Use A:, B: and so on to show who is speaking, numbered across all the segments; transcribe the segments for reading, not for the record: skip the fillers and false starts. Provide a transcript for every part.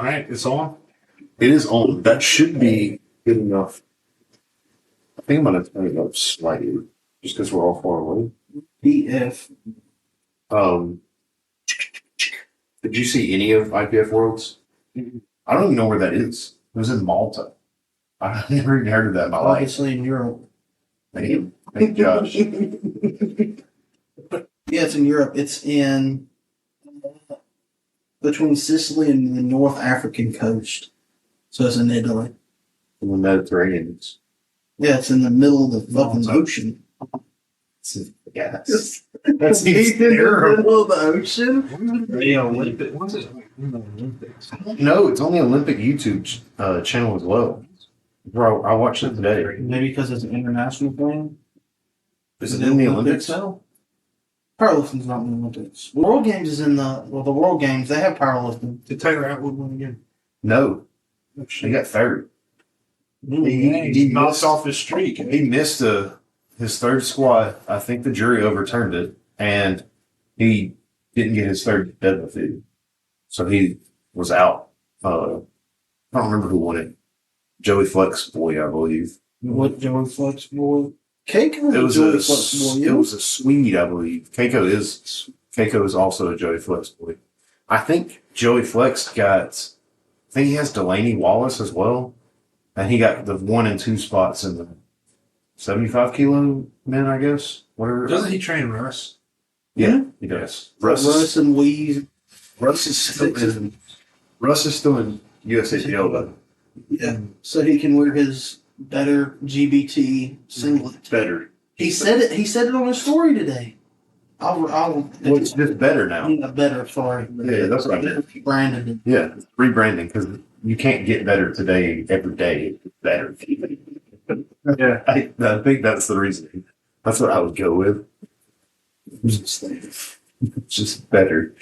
A: right? It's on?
B: It is on. That should be good enough. I think I'm going to turn it up slightly just because we're all far away.
C: PF.
B: Did you see any of IPF Worlds? I don't even know where that is. It was in Malta. I've never even heard of that in my life.
C: Obviously in Europe.
B: Thank you. Thank you, Josh.
C: Yeah, it's in Europe. It's in between Sicily and the North African coast. So it's in Italy.
B: In the Mediterranean.
C: Yeah, it's in the middle of the fucking ocean.
B: Yeah,
C: That's
B: in
C: the middle of the ocean?
A: The Olympic. What's it? The Olympics.
B: No, it's on the Olympic YouTube channel as well. Bro, I watched it today.
C: Maybe because it's an international thing.
B: Is it in the Olympics?
C: Now? Powerlifting's not in the Olympics. World Games is in the World Games. They have powerlifting.
A: Did Taylor Atwood win again?
B: No. He got third.
A: He knocked off his streak.
B: He missed his third squat. I think the jury overturned it, and he didn't get his third deadlift either. So he was out. I don't remember who won it. Joey Flex boy, I believe.
C: What Joey Flex boy? Keiko
B: It was
C: Joey Flex boy.
B: it was a Swede, I believe. Keiko is also a Joey Flex boy. I think Joey Flex got. I think he has Delaney Wallace as well, and he got the 1 and 2 spots in the 75 kilo men, I guess. Whatever.
A: Doesn't he train Russ?
B: Yeah, he does.
C: Russ and Weeze.
B: Russ is still in USAPL though.
C: Yeah, so he can wear his better GBT singlet.
B: Better.
C: He said it. He said it on his story today.
B: Well, it's just better now.
C: Yeah, better. Sorry.
B: Yeah, that's what I meant.
C: Branded it.
B: Yeah, it's rebranding because you can't get better today every day. It's better. Yeah, I think that's the reason. That's what I would go with. Just better.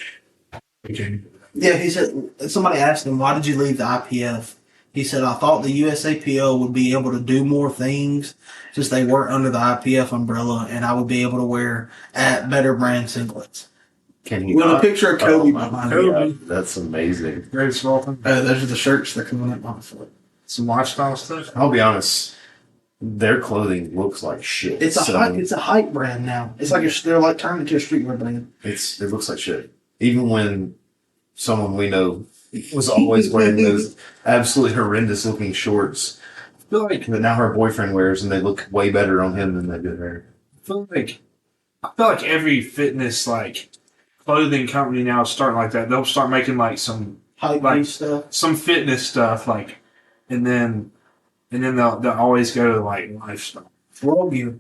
C: Yeah, he said. Somebody asked him, "Why did you leave the IPF?" He said, "I thought the USAPL would be able to do more things since they weren't under the IPF umbrella, and I would be able to wear at better brand singlets."
B: Can you?
C: With a picture of Kobe behind me.
B: God, that's amazing.
A: Great small.
C: Those are the shirts that come up my foot.
A: Some lifestyle stuff.
B: I'll be honest. Their clothing looks like shit.
C: It's a hype brand now. It's like they're like turning into a streetwear brand.
B: It looks like shit. Even when someone we know was always wearing those absolutely horrendous looking shorts
A: I feel like
B: that now her boyfriend wears, and they look way better on him than they did her.
A: I feel like every fitness clothing company now is starting like that. They'll start making some
C: Hype stuff.
A: some fitness stuff and then they'll always go to lifestyle.
C: Raw gear.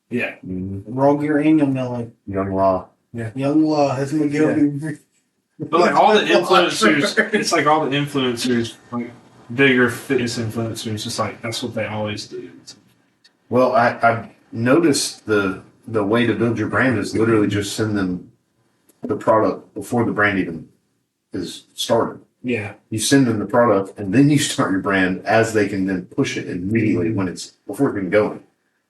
A: Yeah.
C: Raw gear and Young LA.
B: Young Law.
C: Young Law has McGill.
A: But all the influencers, it's like all the influencers, bigger fitness influencers, just that's what they always do.
B: Well, I've noticed the way to build your brand is literally just send them the product before the brand even is started.
A: Yeah.
B: You send them the product, and then you start your brand as they can then push it immediately before it's even going.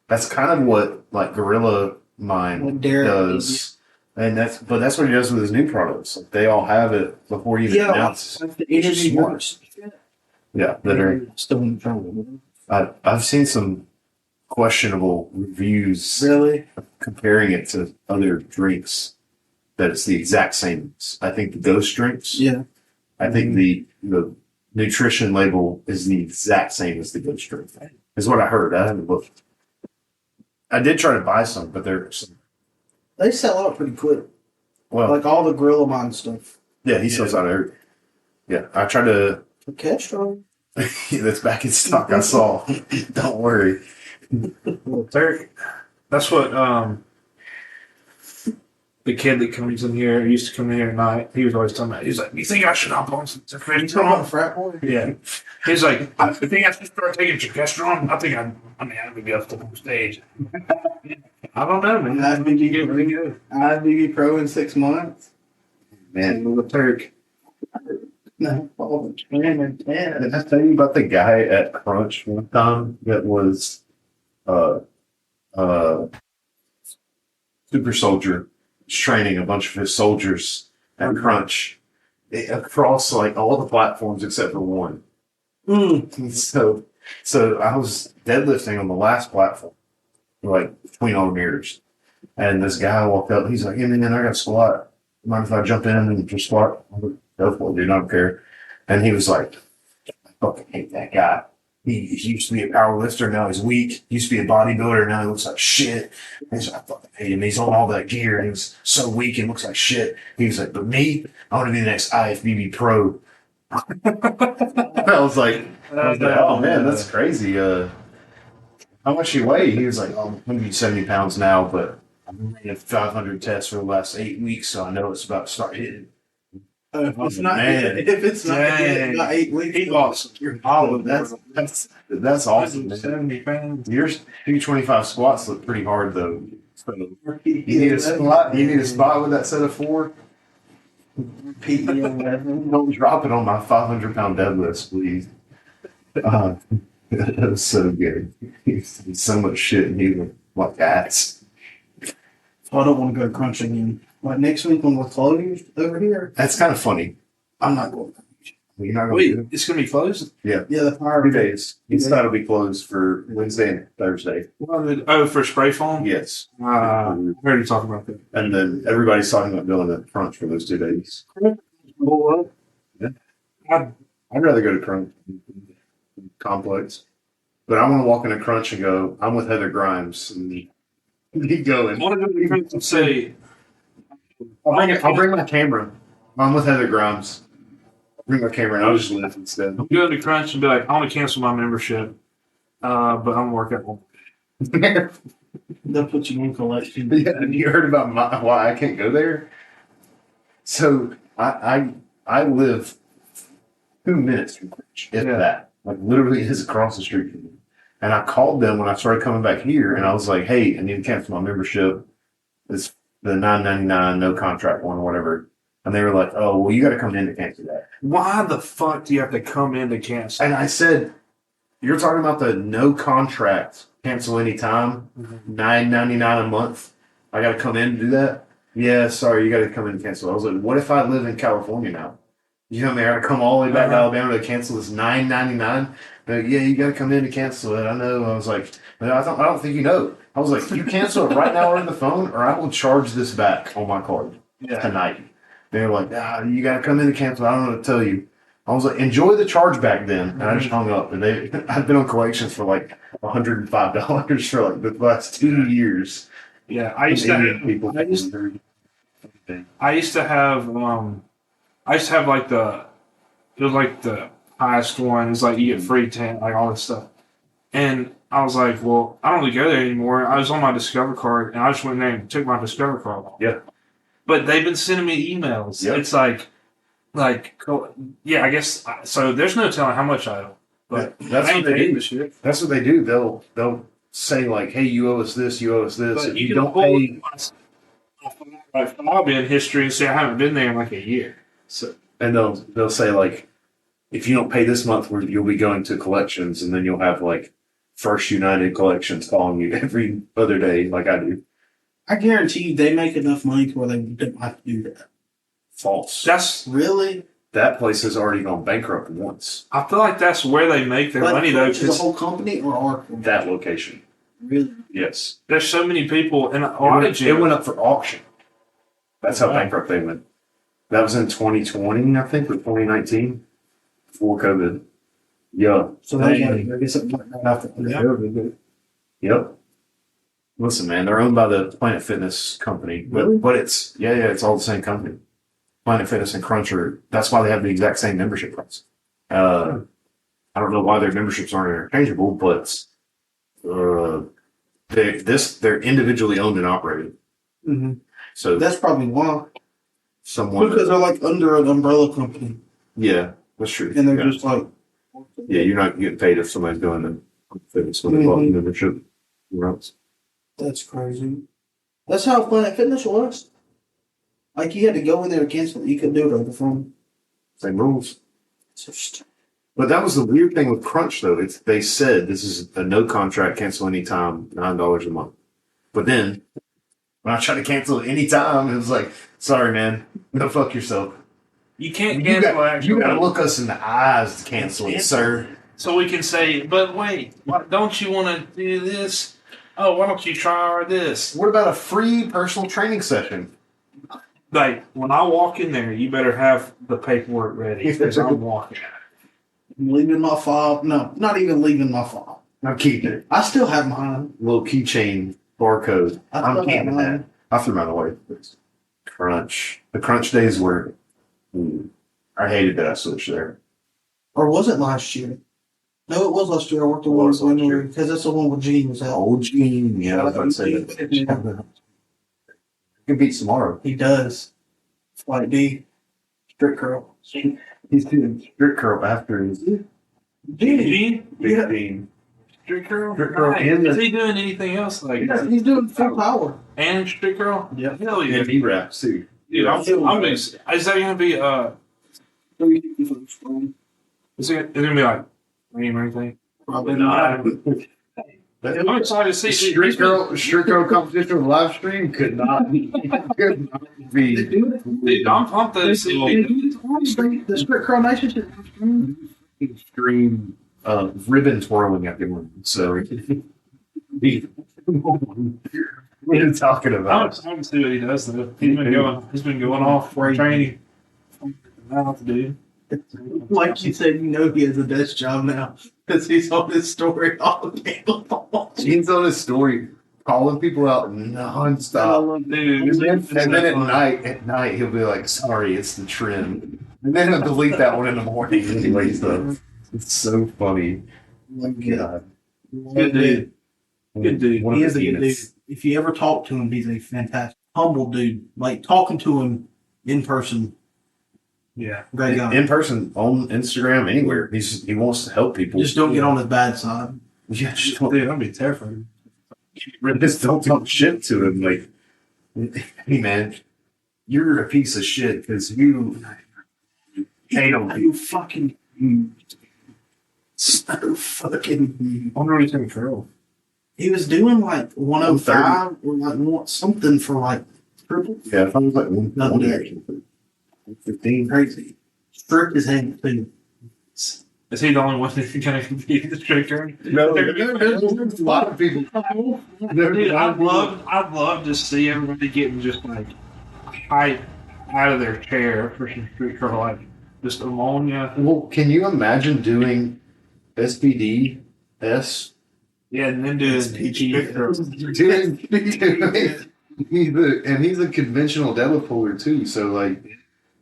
B: That's kind of what Gorilla Mind does. And that's what he does with his new products. They all have it before he even announces.
C: It is smart.
B: Yeah, that are.
C: Still in trouble.
B: I've seen some questionable reviews
C: Really?
B: comparing it to other drinks. That it's the exact same. I think the Ghost drinks.
C: Yeah.
B: I think the nutrition label is the exact same as the Ghost drink. Is what I heard. I haven't looked. I did try to buy some, but
C: They sell out pretty quick.
B: Well,
C: all the Gorilla Mind stuff.
B: Yeah, he sells out everything. Yeah, I tried to.
C: The Kestrel.
B: That's back in stock. I saw. Don't worry.
A: That's what the kid that comes in here used to come in here at night. He was always talking about. He's like, "You think I should hop on some testosterone?"
C: Frat boy.
A: Yeah. He's like, "I think I should start taking testosterone. I think I would be up to the stage." I don't know, man.
C: I think you get
A: really good.
C: IFBB Pro in 6 months.
B: Man, the Turk.
C: No, man.
B: Did I tell you about the guy at Crunch one time that was super soldier training a bunch of his soldiers at Crunch, across like all the platforms except for one.
C: Mm.
B: So I was deadlifting on the last platform, like between all the mirrors, and this guy walked up. He's like, "Hey man, I got a squat. Mind if I jump in and just squat?" I'm like, "Go for it, dude. I don't care." And he was like, "I fucking hate that guy. He used to be a power lifter, now he's weak. He used to be a bodybuilder, now he looks like shit." And he's like, "I fucking hate him. He's on all that gear and he's so weak and looks like shit." He was like, "But me, I want to be the next IFBB pro." I was like, "Oh man, that's crazy. How much you weigh?" He was like, "Oh, I'm 170 pounds now, but I've been running 500 tests for the last 8 weeks, so I know it's about to start hitting."
C: If it's not,
B: Man.
C: if it's not,
A: Dang.
C: about 8 weeks,
A: He lost.
B: Oh, that's awesome, man.
A: 70 pounds.
B: Your 225 squats look pretty hard though. So you need a spot. You need a spot with that set of 4. Don't drop it on my 500-pound deadlifts, please. That was so good. He's so much shit, and he was like ass.
C: I don't want to go crunch again. Like next week when we're closed over here,
B: That's kind of funny.
C: I'm not going.
B: You're not going
A: Wait,
B: to
A: it's going to be closed?
C: Yeah, the power
B: 2 days. Inside will be closed for Wednesday and Thursday.
A: Oh, for spray foam?
B: Yes.
A: I heard you talk about that.
B: And then everybody's talking about doing a crunch for those 2 days. Yeah. I'd rather go to crunch complex. But I want to walk in a crunch and go, "I'm with Heather Grimes." And keep going.
A: One of the friends would say,
B: I'll bring my camera. I'm with Heather Grimes. I'll bring my camera and I'll just lift instead.
A: I'm going to Crunch and be like, "I want to cancel my membership, but I'm going to work at home."
C: They'll put you in collection.
B: Yeah, have you heard about why I can't go there? So I live 2 minutes from Crunch, if that. Like literally is across the street from me. And I called them when I started coming back here, and I was like, "Hey, I need to cancel my membership. It's the $9.99 no contract one or whatever." And they were like, "Oh, well, you got to come in to cancel that."
A: Why the fuck do you have to come in to cancel?
B: And I said, "You're talking about the no contract, cancel anytime, $9.99 a month. I got to come in to do that?" "Yeah, sorry, you got to come in and cancel." I was like, "What if I live in California now? You know, I got to come all the way back to Alabama to cancel this $9.99. Like, yeah, you got to come in to cancel it." I know. I was like, I don't think you know. I was like, "You cancel it right now over the phone, or I will charge this back on my card tonight." They were like, "You got to come in to cancel it. I don't know what to tell you." I was like, "Enjoy the chargeback then." And I just hung up. And I've been on collections for like $105 for like the last 2 years.
A: Yeah, I used to have like it was like the highest one. It's like you get free 10, like all this stuff. And I was like, well, I don't really go there anymore. I was on my Discover card, and I just went there and took my Discover card off.
B: Yeah.
A: But they've been sending me emails. Yep. It's like, yeah, I guess. So there's no telling how much I owe. But
B: that's what they do. Shit. That's what they do. They'll say like, "Hey, you owe us this. You owe us this."
A: But
B: if you don't pay,
A: I'll be in history and say I haven't been there in like a year. So
B: and they'll say like, "If you don't pay this month, you'll be going to collections," and then you'll have like First United Collections calling you every other day, like I do.
C: I guarantee you, they make enough money to where they don't have to do that.
B: False.
A: That's
C: really
B: that place has already gone bankrupt once.
A: I feel like that's where they make their money though.
C: To the whole company or our company?
B: That location.
C: Really?
B: Yes.
A: There's so many people, and
B: it went up for auction. That's how bankrupt they went. That was in 2020, I think, or 2019, before COVID. Yeah.
C: So they got to get something right after COVID.
B: Yep. Listen, man, they're owned by the Planet Fitness company, but it's it's all the same company. Planet Fitness and Cruncher. That's why they have the exact same membership price. I don't know why their memberships aren't interchangeable, but they're individually owned and operated.
C: Mm-hmm.
B: So
C: that's probably why.
B: Because
C: they're like under an umbrella company.
B: Yeah, that's true.
C: And they're just like,
B: yeah, you're not getting paid if somebody's doing the fitness when they bought the membership.
C: That's crazy. That's how Planet Fitness was. Like, you had to go in there to cancel it. You couldn't do it over the phone.
B: Same rules. But that was the weird thing with Crunch, though. They said this is a no contract, cancel anytime, $9 a month. But then, when I tried to cancel it anytime, it was like, "Sorry, man. Go fuck yourself."
A: You can't
B: You
A: cancel action.
B: You got to look us in the eyes to cancel it, sir.
A: So we can say, but wait, don't you want to do this? Oh, why don't you try this?
B: What about a free personal training session?
A: Like, when I walk in there, you better have the paperwork ready because I'm walking.
C: I'm leaving my file. No, not even leaving my file.
B: I'm keeping it.
C: I still have mine.
B: Little keychain barcode. I'm
C: still
B: keeping
C: have
B: that.
C: mine.
B: I threw mine away. Crunch. The crunch days were. I hated that I switched there.
C: Or was it last year? No, it was last year. I worked at
B: was last year.
C: because that's the one where Gene was at.
B: Oh, Gene. Yeah, I was about to say that. He can beat tomorrow.
C: He does. Flight D. Strict curl.
B: He's doing strict curl after his
A: Gene?
B: big
C: Yeah.
B: Gene.
A: Strict curl?
B: Strict curl.
A: Nice.
B: And
A: Is he doing anything else? Like
C: He's doing full power.
A: and strict curl?
C: Yeah.
A: Hell yeah.
B: And E-raps too.
A: Dude, I'm is that gonna be is it gonna be like rain or anything?
C: Probably not.
A: I'm excited to see
B: Strict girl competition with live stream could not be.
A: Dude, I'm pumped to see
C: The strict curl nation shit.
B: Extreme ribbon twirling at the moment. So what are you talking
A: I'm
B: about?
A: excited to see what he does though. He's been going off for training. Mouth, dude.
C: Like you said, he has a desk job now because he's on his story all day long.
B: Gene's on his story, calling people out nonstop.
A: Dude,
B: And then at night he'll be like, "Sorry, it's the trend," and then he'll delete that one in the morning and he wakes up. It's so funny.
C: Oh my God.
A: Good dude. Good dude.
B: One of
C: He
B: his
C: is a good dude.
B: units.
C: If you ever talk to him, he's a fantastic, humble dude. Like talking to him in person,
A: Yeah.
C: great guy.
B: In person, on Instagram, anywhere. He wants to help people.
C: Just don't get on his bad side.
B: Yeah, just don't,
A: Dude, I'd be terrified.
B: just don't talk shit to him. Like, hey man, you're a piece of shit because you hate on people.
C: You fucking so fucking.
A: I wonder what he's gonna curl.
C: He was doing like 105 or like something for like triple.
B: Yeah, if I was like
C: Nothing
B: 15.
C: Crazy. Strict as hell too.
A: Is he the only one that's gonna compete the stricker?
B: No, there's a lot of people.
A: Dude, I'd love to see everybody getting just like hype out of their chair for some street curl, like just ammonia.
B: Well, can you imagine doing SBDS?
A: Yeah, and then doing street curl.
B: He's a conventional deadlift puller too. So like,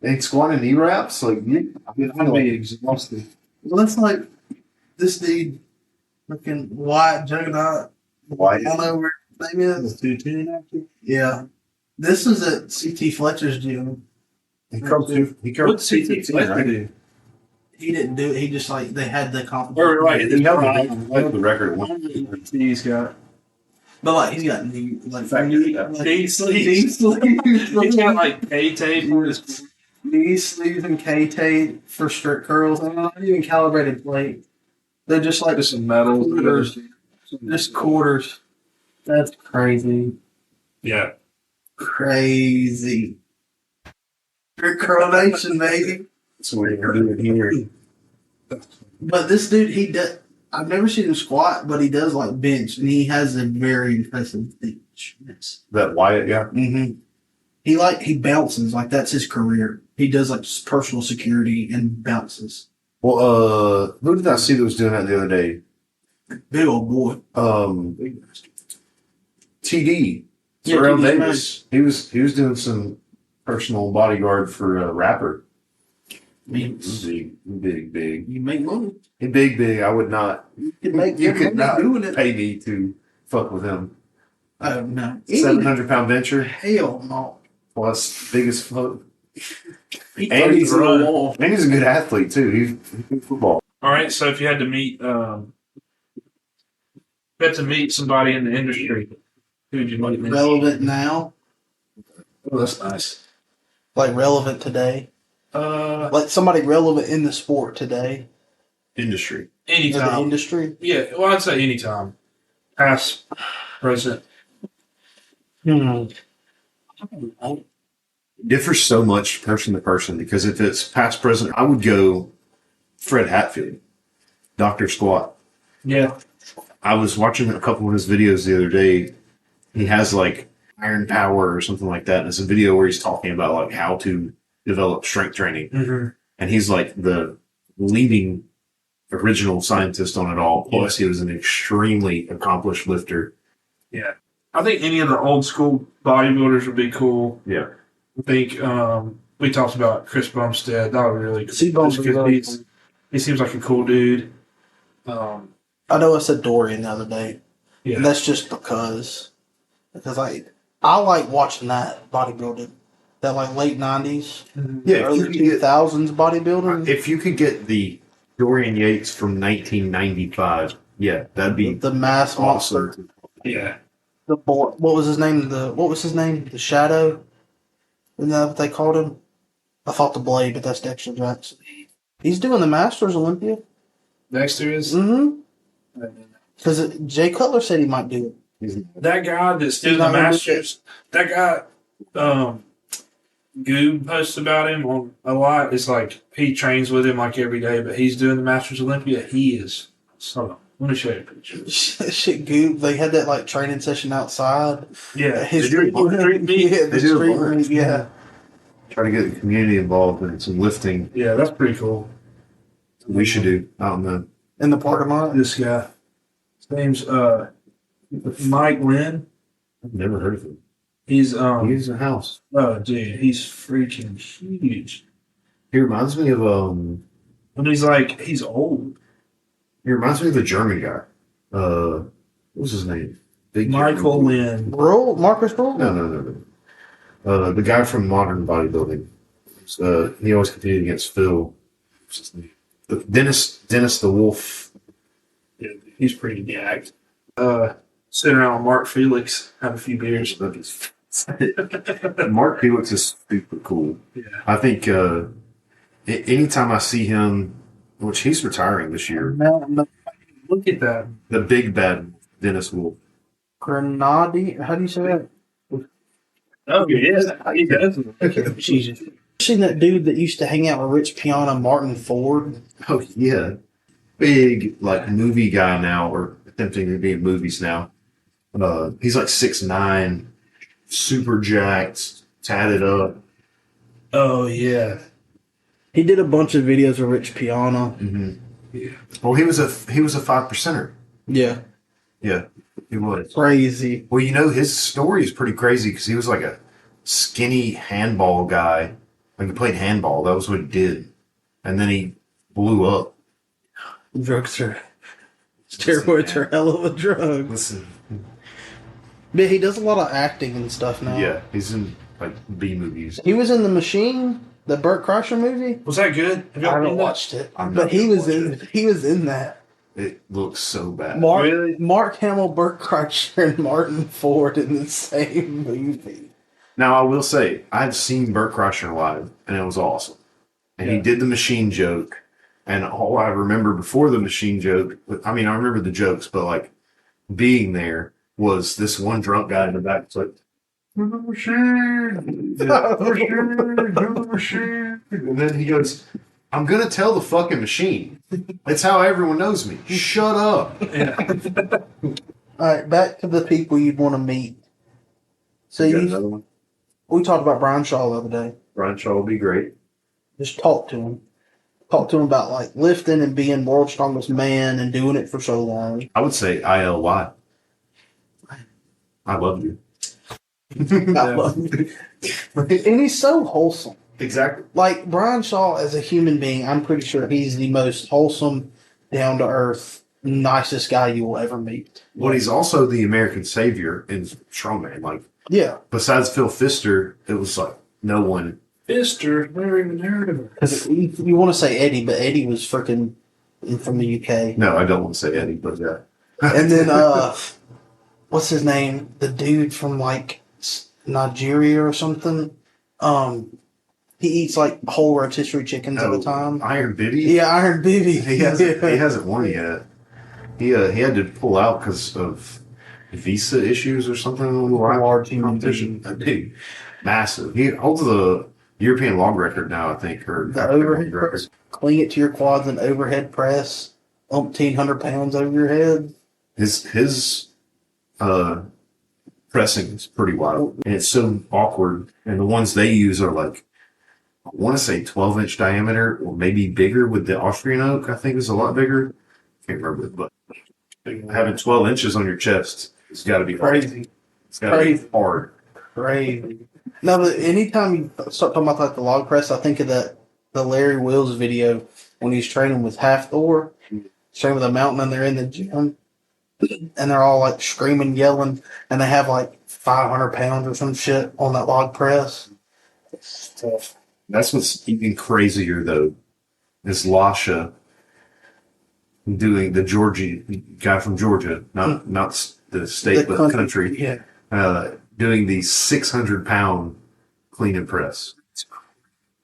B: and squatting knee wraps, like
A: I'd be exhausted.
C: Well, that's like this dude, fucking White Juggernaut.
B: Why?
C: I don't know where his name is.
A: 210 actually.
C: Yeah. This is at CT Fletcher's gym.
B: He curled
A: What's CT Fletcher do?
C: He didn't do it. He just like, they had the competition.
A: Or like
B: He held the record.
A: He's got
C: But like, he's got knee, like,
A: knee sleeves.
C: knee sleeves.
A: He's got like K tape for his.
C: Knee sleeves and K tape for strict curls. And not even calibrated plate. They're just like
A: Just some metal.
C: quarters. Just quarters. That's crazy.
A: Yeah.
C: Crazy. Strict curl nation, baby.
B: That's what we're doing here.
C: But this dude, he does. I've never seen him squat, but he does like bench, and he has a very impressive bench.
B: That Wyatt guy.
C: Mm-hmm. He bounces like that's his career. He does like personal security and bounces.
B: Well, who did I see that was doing that the other day?
C: Big old boy.
B: TD.
C: Yeah,
B: Terrell
C: TD's
B: Davis. He was doing some personal bodyguard for a rapper.
C: Big.
B: Big.
C: You make money.
B: Big. I would not.
C: You can make
B: You
C: good
B: could
C: money
B: not
C: doing it.
B: pay me to fuck with him.
C: Oh no.
B: 700-pound bencher
C: Hell no.
B: plus biggest fuck.
C: He
B: And
C: throws
B: he's
C: it on the wall.
B: And he's a good athlete too. He's good football.
A: All right. So if you had to meet, somebody in the industry, who'd you meet?
C: Relevant now.
A: Oh, that's nice.
C: Like relevant today. Like somebody relevant in the sport today.
B: Industry.
C: In the
A: Anytime.
C: industry.
A: Yeah. Well, I'd say anytime. Past, present.
B: It differs so much person to person because if it's past present, I would go Fred Hatfield, Dr. Squat.
A: Yeah.
B: I was watching a couple of his videos the other day. He has like Iron Power or something like that. And it's a video where he's talking about like how to develop strength training.
A: Mm-hmm.
B: And he's like the leading original scientist on it all. Plus, he was an extremely accomplished lifter.
A: Yeah. I think any of the old school bodybuilders would be cool.
B: Yeah.
A: I think we talked about Chris Bumstead. That would be really cool.
C: See, Bumstead,
A: he seems like a cool dude.
C: I know I said Dorian the other day.
A: Yeah.
C: And that's just because I like watching that bodybuilding. That like late 90s,
B: Yeah.
C: early 2000s bodybuilding.
B: If you could get the Dorian Yates from 1995, yeah, that'd be
C: The mass monster.
B: awesome.
A: Yeah.
C: The boy, what was his name? The Shadow? Isn't that what they called him? I thought the Blade, but that's Dexter Jackson. He's doing the Masters Olympia.
A: Next is
C: Mm-hmm. Because Jay Cutler said he might do it.
A: that guy that's doing
C: not
A: the
C: gonna do
A: Masters. That guy, Goob posts about him on a lot. It's like he trains with him like every day, but he's doing the Masters Olympia. He is. So let me show you a picture.
C: Shit, Goop. They had that like training session outside.
A: Yeah,
C: His
B: They do
C: street meet. Yeah, the
B: They do
C: street
B: it.
C: meet. Yeah.
B: Try to get the community involved in some lifting.
A: yeah, that's pretty cool.
B: We should do out in the.
C: In the parking lot.
A: This guy, his name's Mike Lynn.
B: I've never heard of him.
A: He's
B: He's a house.
A: oh dude, he's freaking huge.
B: He reminds me of
A: And he's old.
B: He reminds me of the German guy. What was his name? Big
A: Michael Lynn.
C: Marcus Roll?
B: No. The guy from Modern Bodybuilding. He always competed against Phil. What's his name? Dennis the Wolf.
A: Yeah, he's pretty jacked. Sitting around with Mark Felix, have a few beers.
B: Mark Felix is super cool.
A: Yeah.
B: I think anytime I see him, which he's retiring this year,
C: No.
A: Look at that.
B: the big bad Dennis Wolf.
C: Grenadi. How do you say that?
A: Oh yeah, he does.
C: Jesus. Seen that dude that used to hang out with Rich Piana, Martin Ford?
B: Oh yeah, big like movie guy now, or attempting to be in movies now. He's like 6'9", super jacked, tatted up.
A: Oh yeah.
C: He did a bunch of videos with Rich Piana.
B: Mm-hmm.
A: Yeah.
B: Well, he was a 5%er.
C: Yeah.
B: Yeah, he was.
C: Crazy.
B: Well, you know, his story is pretty crazy because he was like a skinny handball guy. Like he played handball. That was what he did. And then he blew up.
C: Drugs are... Steroids are a hell of a drug.
B: Listen.
C: But he does a lot of acting and stuff now.
B: Yeah, he's in like B movies.
C: He was in The Machine, the Burt Kreischer movie.
A: Was that good? Have
C: I
A: y'all
C: haven't
A: seen that?
C: watched it.
B: I'm
C: But
B: not
C: he
B: gonna
C: was
B: watch
C: in
B: it.
C: he was in that.
B: It looks so bad.
A: Really?
C: Mark Hamill, Burt Kreischer, and Martin Ford in the same movie.
B: Now, I will say, I've seen Burt Kreischer live, and it was awesome. And he
A: Yeah.
B: did the machine joke. And all I remember before the machine joke, I mean, I remember the jokes, but like being there was this one drunk guy in the back. It's like, "Do the machine, do the machine. And then he goes, I'm going to tell the fucking machine. It's how everyone knows me. Shut up.
A: Yeah.
C: All right, back to the people you'd want to meet. So
B: You got another one?
C: we talked about Brian Shaw the other day.
B: Brian Shaw would be great.
C: Just talk to him. Talk to him about like lifting and being world's strongest man and doing it for so long.
B: I would say ILY. I love you.
C: I love him. And he's so wholesome.
B: Exactly.
C: Like Brian Shaw as a human being, I'm pretty sure he's the most wholesome, down to earth, nicest guy you will ever meet.
B: Well, he's also the American savior in strongman. Like,
C: Yeah.
B: besides Phil Pfister, it was like no one.
A: Fister, never even heard of her.
C: Because you want to say Eddie, but Eddie was freaking from the UK.
B: No, I don't want to say Eddie, but yeah.
C: And then, what's his name? The dude from like Nigeria or something. He eats like whole rotisserie chickens at a time.
B: Iron Bibby?
C: Yeah, Iron Bibby.
B: He hasn't won yet. He had to pull out because of visa issues or something on the
C: Large human
B: competition. Dude, massive. He holds the European log record now, I think, or
C: The
B: African log
C: overhead
B: record.
C: press, cling it to your quads and overhead press, 1,800 pounds over your head.
B: His pressing is pretty wild, and it's so awkward. And the ones they use are like, I want to say 12-inch diameter, or maybe bigger with the Austrian oak. I think is a lot bigger. Can't remember, but having 12 inches on your chest has got to be hard.
C: Crazy.
B: It's got to be
C: Crazy.
B: hard.
C: Crazy. No, but anytime you start talking about like the log press, I think of the Larry Wills video when he's training with Half Thor, training with a mountain, and they're in the gym, and they're all like screaming, yelling, and they have like 500 pounds or some shit on that log press. It's tough.
B: That's what's even crazier though, is Lasha doing the Georgie guy from Georgia, not the state but country,
C: Yeah.
B: doing the 600-pound clean and press.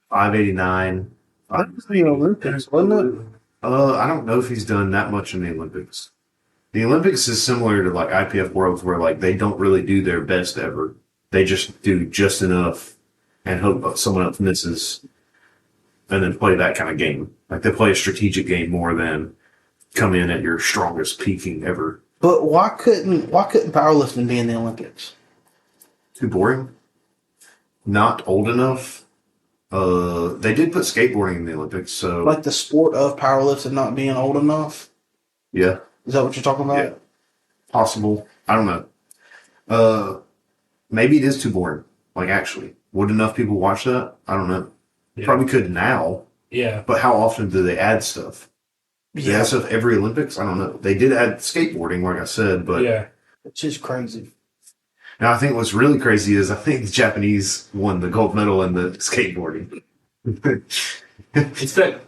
B: 589.
C: That was the Olympics, wasn't it?
B: I don't know if he's done that much in the Olympics. The Olympics is similar to like IPF Worlds, where like they don't really do their best ever. They just do just enough and hope someone else misses, and then play that kind of game. Like they play a strategic game more than come in at your strongest peaking ever.
C: But why couldn't powerlifting be in the Olympics?
B: Too boring. Not old enough. They did put skateboarding in the Olympics, so
C: Like the sport of powerlifting not being old enough?
B: yeah,
C: Is that what you're talking about?
B: yeah, possible. I don't know. Maybe it is too boring. Like actually, would enough people watch that? I don't know.
A: Yeah.
B: Probably could now,
A: Yeah.
B: but how often do they add stuff? Do they add stuff every Olympics? I don't know. They did add skateboarding, like I said, but
A: Yeah.
C: It's just crazy.
B: now I think what's really crazy is I think the Japanese won the gold medal in the skateboarding.
A: It's that,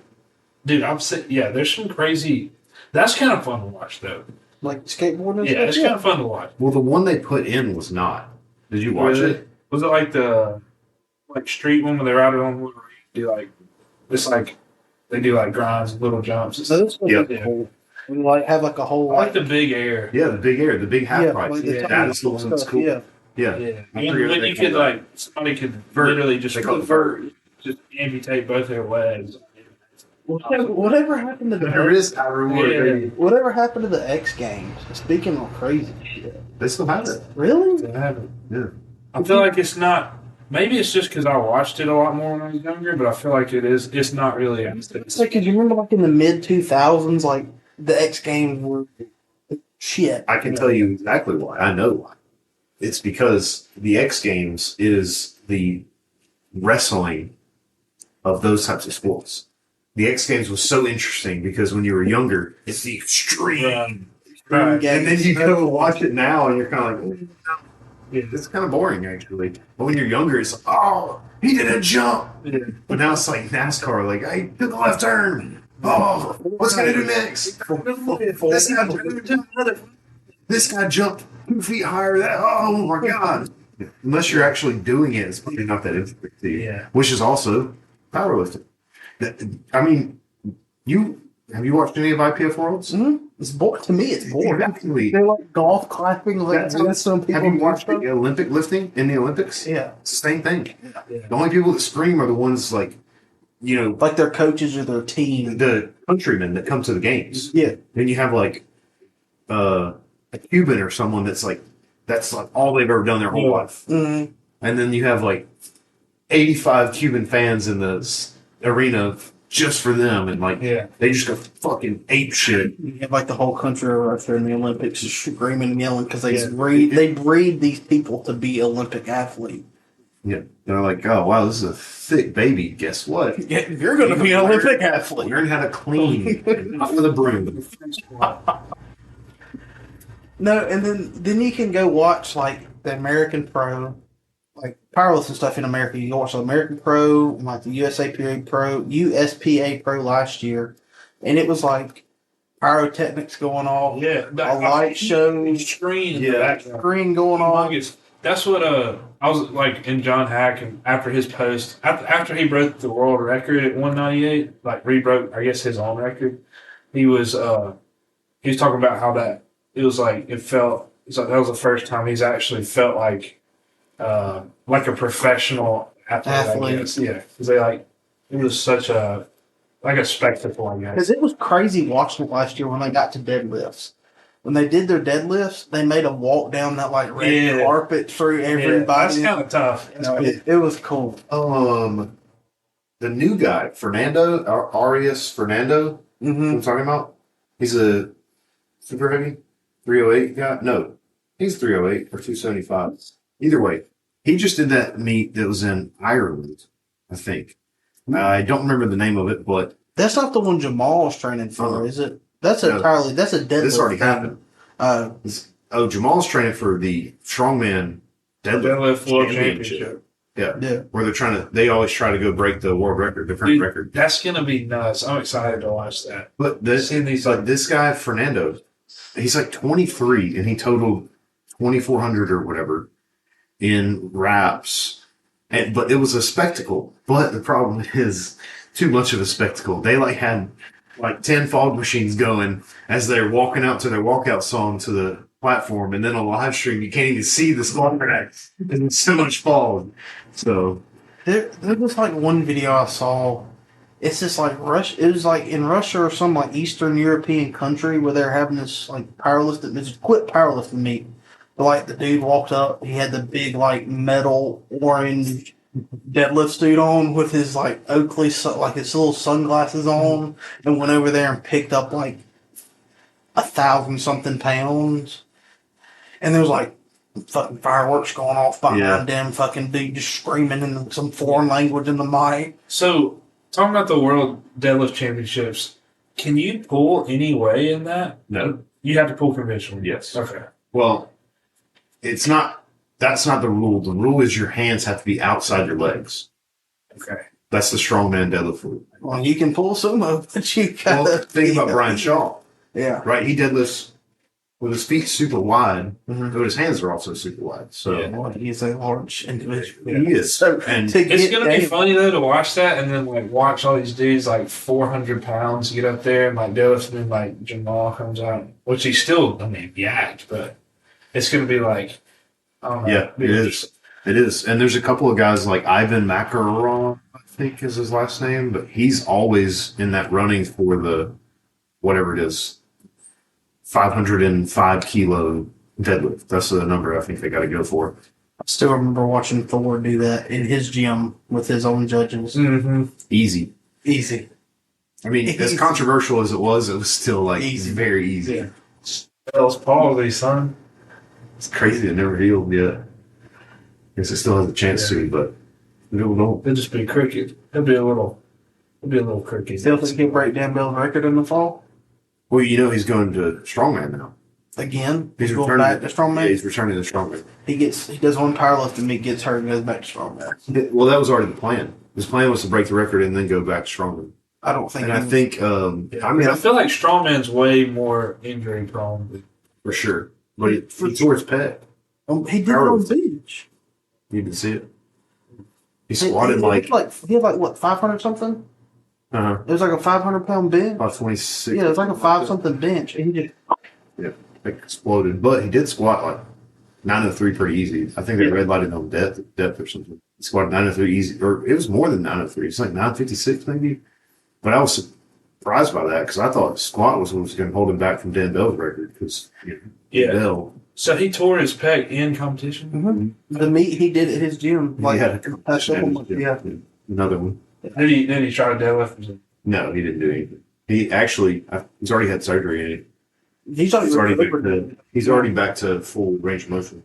A: dude, I'm saying, yeah, there's some crazy, that's kind of fun to watch, though.
C: Like skateboarding and
A: Yeah,
C: stuff?
A: it's kind of fun to watch.
B: Well, the one they put in was not. Did you watch it?
A: Was it like the, like, street one where they're out on where you do, like, it's like, they do, like, grinds and little jumps and
C: So
A: stuff.
C: this was
B: Yep.
C: cool. We like have like a whole
A: I like the big air.
B: Yeah, the big air, the big half
C: yeah,
B: pipe.
C: like the
A: Yeah,
C: tiny
B: that looks
C: stuff,
B: cool.
C: Yeah.
B: Yeah.
A: Yeah.
B: I
A: And
B: forget what
A: then
B: they
A: you
B: call
A: could,
B: that.
A: like, somebody could
B: Vert.
A: literally just
B: They call it vert.
A: just amputate both their legs.
C: Whatever happened to
B: There
C: the
B: is Kyrie Wood,
A: Yeah.
B: baby.
C: Whatever happened to the X Games? Speaking of crazy shit.
B: They still have it.
C: Really?
A: They haven't.
B: Yeah.
A: I feel like it's not. Maybe it's just because I watched it a lot more when I was younger, but I feel like it is. It's not really.
C: It's like, cause you remember like in the mid 2000s, like the X Games were shit.
B: I can tell you exactly why. I know why. It's because the X Games is the wrestling of those types of sports. The X Games was so interesting because when you were younger, it's the extreme.
A: Right.
B: And then you go watch it now and you're kind of like, it's kind of boring actually. But when you're younger, it's like, oh, he did a jump.
A: Yeah.
B: But now it's like NASCAR, like, hey, did the left turn. Oh, what's going to do next? This guy jumped 2 feet higher. Oh my God. Unless you're actually doing it, it's probably not that interesting to you.
A: Yeah.
B: Which is also powerlifting. I mean, have you watched any of IPF Worlds?
C: Mm-hmm. It's to me, it's boring.
B: Exactly.
C: They're like golf clapping. Like
B: That's
C: some people.
B: Have you watched the Olympic lifting in the Olympics?
C: Yeah.
B: It's the same thing.
A: Yeah.
B: The only people that scream are the ones like,
C: Like their coaches or their team.
B: the countrymen that come to the games.
C: Yeah.
B: Then you have like a Cuban or someone that's like all they've ever done their whole life.
C: Mm-hmm.
B: And then you have like 85 Cuban fans in the arena just for them, and like they just go fucking ape shit.
C: You have like the whole country of Russia in the Olympics just screaming and yelling because they breed these people to be Olympic athletes.
B: Yeah, they're like, oh wow, this is a thick baby. Guess what?
C: Yeah, you're going to be an Olympic athlete.
B: Learn how to clean, not with a broom.
C: No, and then you can go watch like the American Pro, like powerlifting stuff in America. You can watch the American Pro, and like the USPA Pro last year, and it was like pyrotechnics going off,
A: Yeah.
C: a light show,
A: Screen.
C: screen going on.
A: Humongous. That's what I was like in John Hack, and after his post, after he broke the world record at 198, like rebroke, I guess, his own record. He was talking about how that it was like it felt. It's like that was the first time he's actually felt like like a professional athlete. I guess. Yeah, because it was such a spectacle, I guess.
C: Because it was crazy watching it last year when they got to deadlifts. When they did their deadlifts, they made them walk down that like red carpet through everybody.
A: That's kind of tough.
C: It was cool.
B: The new guy, Fernando, Arias Fernando, I'm talking about. He's a super heavy 308 guy. No, he's 308 or 275. Either way, he just did that meet that was in Ireland, I think. I don't remember the name of it, but
C: that's not the one Jamal's training for, is it? That's a deadlift.
B: This already happened. Jamal's training for the strongman deadlift
A: World
B: Championship. Yeah. Where they always try to go break the world record, different record.
A: That's gonna be nuts. I'm excited to watch that.
B: But this guy Fernando, he's like 23 and he totaled 2,400 or whatever in reps. But it was a spectacle. But the problem is too much of a spectacle. They had 10 fog machines going as they're walking out to their walkout song to the platform, and then on live stream you can't even see the squat rack. There's so much fog. So
C: there was one video I saw. It's just Russia. It was in Russia or some Eastern European country where they're having this powerlifting. It's quit powerlifting meet. But the dude walked up. He had the big metal orange deadlift suit on with his Oakley his little sunglasses on, and went over there and picked up 1,000-something pounds. And there was fucking fireworks going off behind them, fucking dude just screaming in some foreign language in the mic.
A: So, talking about the World Deadlift Championships, can you pull any way in that?
B: No.
A: You have to pull conventionally?
B: Yes.
A: Okay.
B: Well, that's not the rule. The rule is your hands have to be outside your legs.
A: Okay.
B: That's the strongman deadlift rule.
C: Well, you can pull sumo, but you gotta
B: think about Brian Shaw.
C: Yeah.
B: Right? He deadlifts with his feet super wide, but his hands are also super wide. So
C: he's a large individual.
B: He is.
C: So,
B: and
A: it's going to be funny, though, to watch that and then watch all these dudes 400 pounds get up there and deadlift, and then Jamal comes out, which he's still, yacked, but it's going to be I don't know.
B: Yeah, it is. It is. And there's a couple of guys Ivan Makarov, I think is his last name, but he's always in that running for the, whatever it is, 505 kilo deadlift. That's the number I think they got to go for.
C: I still remember watching Thor do that in his gym with his own judges.
A: Mm-hmm.
B: Easy. I mean, as controversial as it was still easy. Very easy.
A: Yeah. Spells palsy, son.
B: It's crazy. It never healed yet. Guess it still has a chance to, but people don't.
A: It'll just be cricket. It'll be a little cricket.
C: Still think he'll break Dan Bell's record in the fall?
B: Well, he's going to strongman now.
C: Again?
B: He's
C: going back to strongman?
B: Yeah, he's returning to strongman.
C: He does one powerlifting meet, gets hurt, and goes back to strongman.
B: Well, that was already the plan. His plan was to break the record and then go back to strongman.
C: I don't think.
B: And I think.
A: I feel like strongman's way more injury prone.
B: For sure. But he tore his pec.
C: He did it on bench.
B: You didn't see it? He squatted
C: he had what, 500 something?
B: Uh-huh.
C: It was a 500-pound bench.
B: About 26.
C: Yeah, it was a 5-something bench. And he just.
B: Yeah, it exploded. But he did squat 903 pretty easy. I think they red lighted on depth or something. He squatted 903 easy. Or it was more than 903. It's 956 maybe. But I was surprised by that because I thought squat was what was going to hold him back from Dan Bell's record. Because Bell.
A: So he tore his pec in competition?
C: Mm-hmm. The meet he did at his gym.
B: He had a competition.
C: Yeah.
B: Another one.
A: Did he try to deadlift?
B: No, he didn't do anything. He actually, he's already had surgery and
C: he's
B: already back to full range of motion.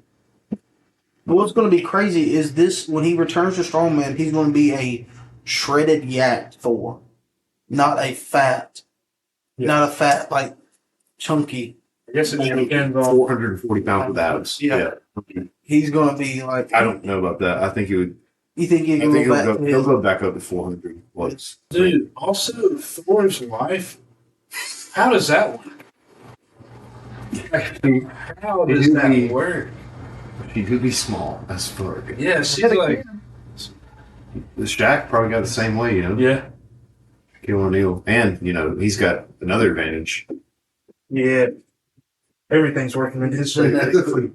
C: But what's going to be crazy is this: when he returns to strongman, he's going to be a shredded yak Thor, not a fat chunky.
A: I guess it depends on
B: 440 pounds with abs.
C: Yeah. He's going to be
B: I don't know about that. I think it would.
C: You think
B: he'll go back up to 400 plus.
A: Dude, also Thor's wife. How does that work? How does that work?
B: She could be small as fuck.
A: Yeah, she's like.
B: The Shaq probably got the same way,
A: Yeah.
B: Shaquille O'Neal. And, he's got another advantage.
C: Yeah. Everything's working in his favor.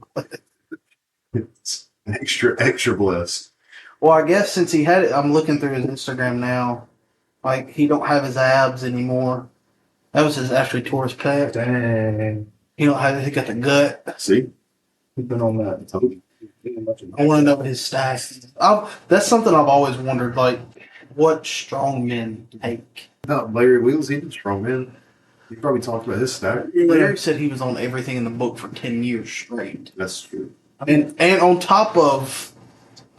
B: extra blessed.
C: Well, I guess since he had it, I'm looking through his Instagram now. Like, he don't have his abs anymore. That was his after he tore his pec.
A: Dang.
C: He don't have. He got the gut.
B: See,
A: We've been on that.
C: I want to know what his stats is. That's something I've always wondered. Like, what strong men take.
B: no, Larry Wheels, he was strong, man. You probably talked about his stat.
C: Larry said he was on everything in the book for 10 years straight.
B: That's true.
C: And on top of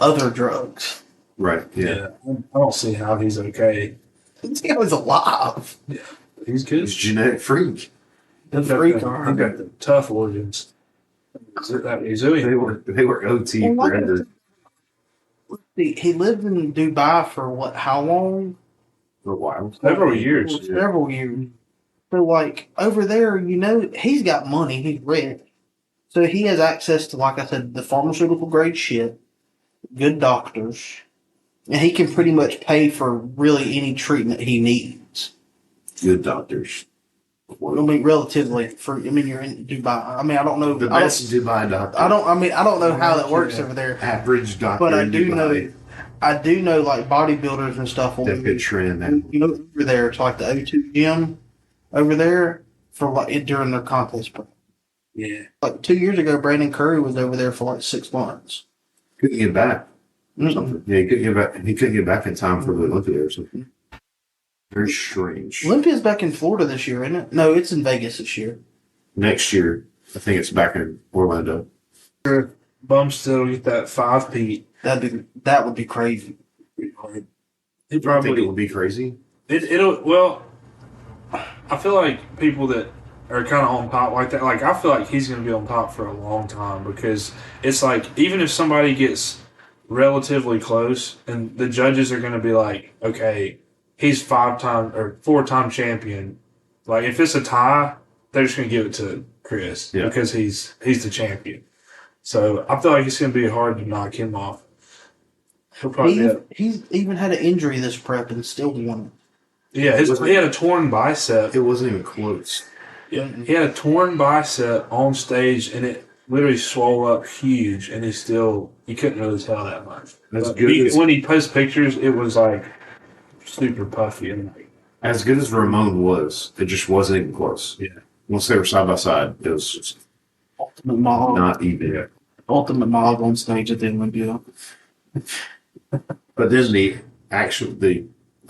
C: other drugs.
B: Right. Yeah.
A: I don't see how he's okay.
C: He was alive.
A: He's good.
B: He's a genetic freak.
C: The
A: He got
C: freak
A: the-
C: arm.
A: He got the tough organs.
B: They were OT
C: And like I
B: forever.
C: said, he lived in Dubai for what? How long?
B: For a while.
A: Several years.
C: Several years. So, like, over there, he's got money. He's rich. So he has access to, like I said, the pharmaceutical grade shit, good doctors, and he can pretty much pay for really any treatment he needs.
B: Good doctors.
C: I mean, relatively. You're in Dubai. I mean, I don't know.
B: The best Dubai doctor.
C: I don't know how that works over there.
B: Average doctor.
C: But I
B: in
C: do
B: Dubai.
C: know, like, bodybuilders and stuff will
B: That good trend. That
C: over there to, like, the O2 gym over there for, like, during their contest prep.
A: Yeah.
C: Like 2 years ago, Brandon Curry was over there for like 6 months.
B: couldn't get back.
C: Mm-hmm.
B: Something. Yeah, he couldn't get back. He couldn't get back in time for the Olympia or something. Very strange.
C: Olympia's back in Florida this year, isn't it? No, it's in Vegas this year.
B: Next year, I think it's back in Orlando.
A: Bumstead get that 5-peat.
C: That would be crazy.
A: He
B: I think it
A: probably
B: would be crazy.
A: I feel like people that are kind of on top like that, like I feel like he's going to be on top for a long time because it's like even if somebody gets relatively close and the judges are going to be like, okay, he's 5-time or 4-time champion. Like if it's a tie, they're just going to give it to Chris because he's the champion. So I feel like it's going to be hard to knock him off. He'll probably
C: He's even had an injury this prep and still won
A: he had a torn bicep.
B: It wasn't even close.
A: Yeah, he had a torn bicep on stage, and it literally swelled up huge, and he couldn't really tell that much.
B: As
A: But
B: good
A: when he posts pictures, it was like super puffy. And
B: as good as Ramon was, it just wasn't even close.
A: Yeah.
B: Once they were side by side, it was just
C: Ultimate Mob.
B: not even.
C: Ultimate Mob on stage at the Olympia.
B: But then the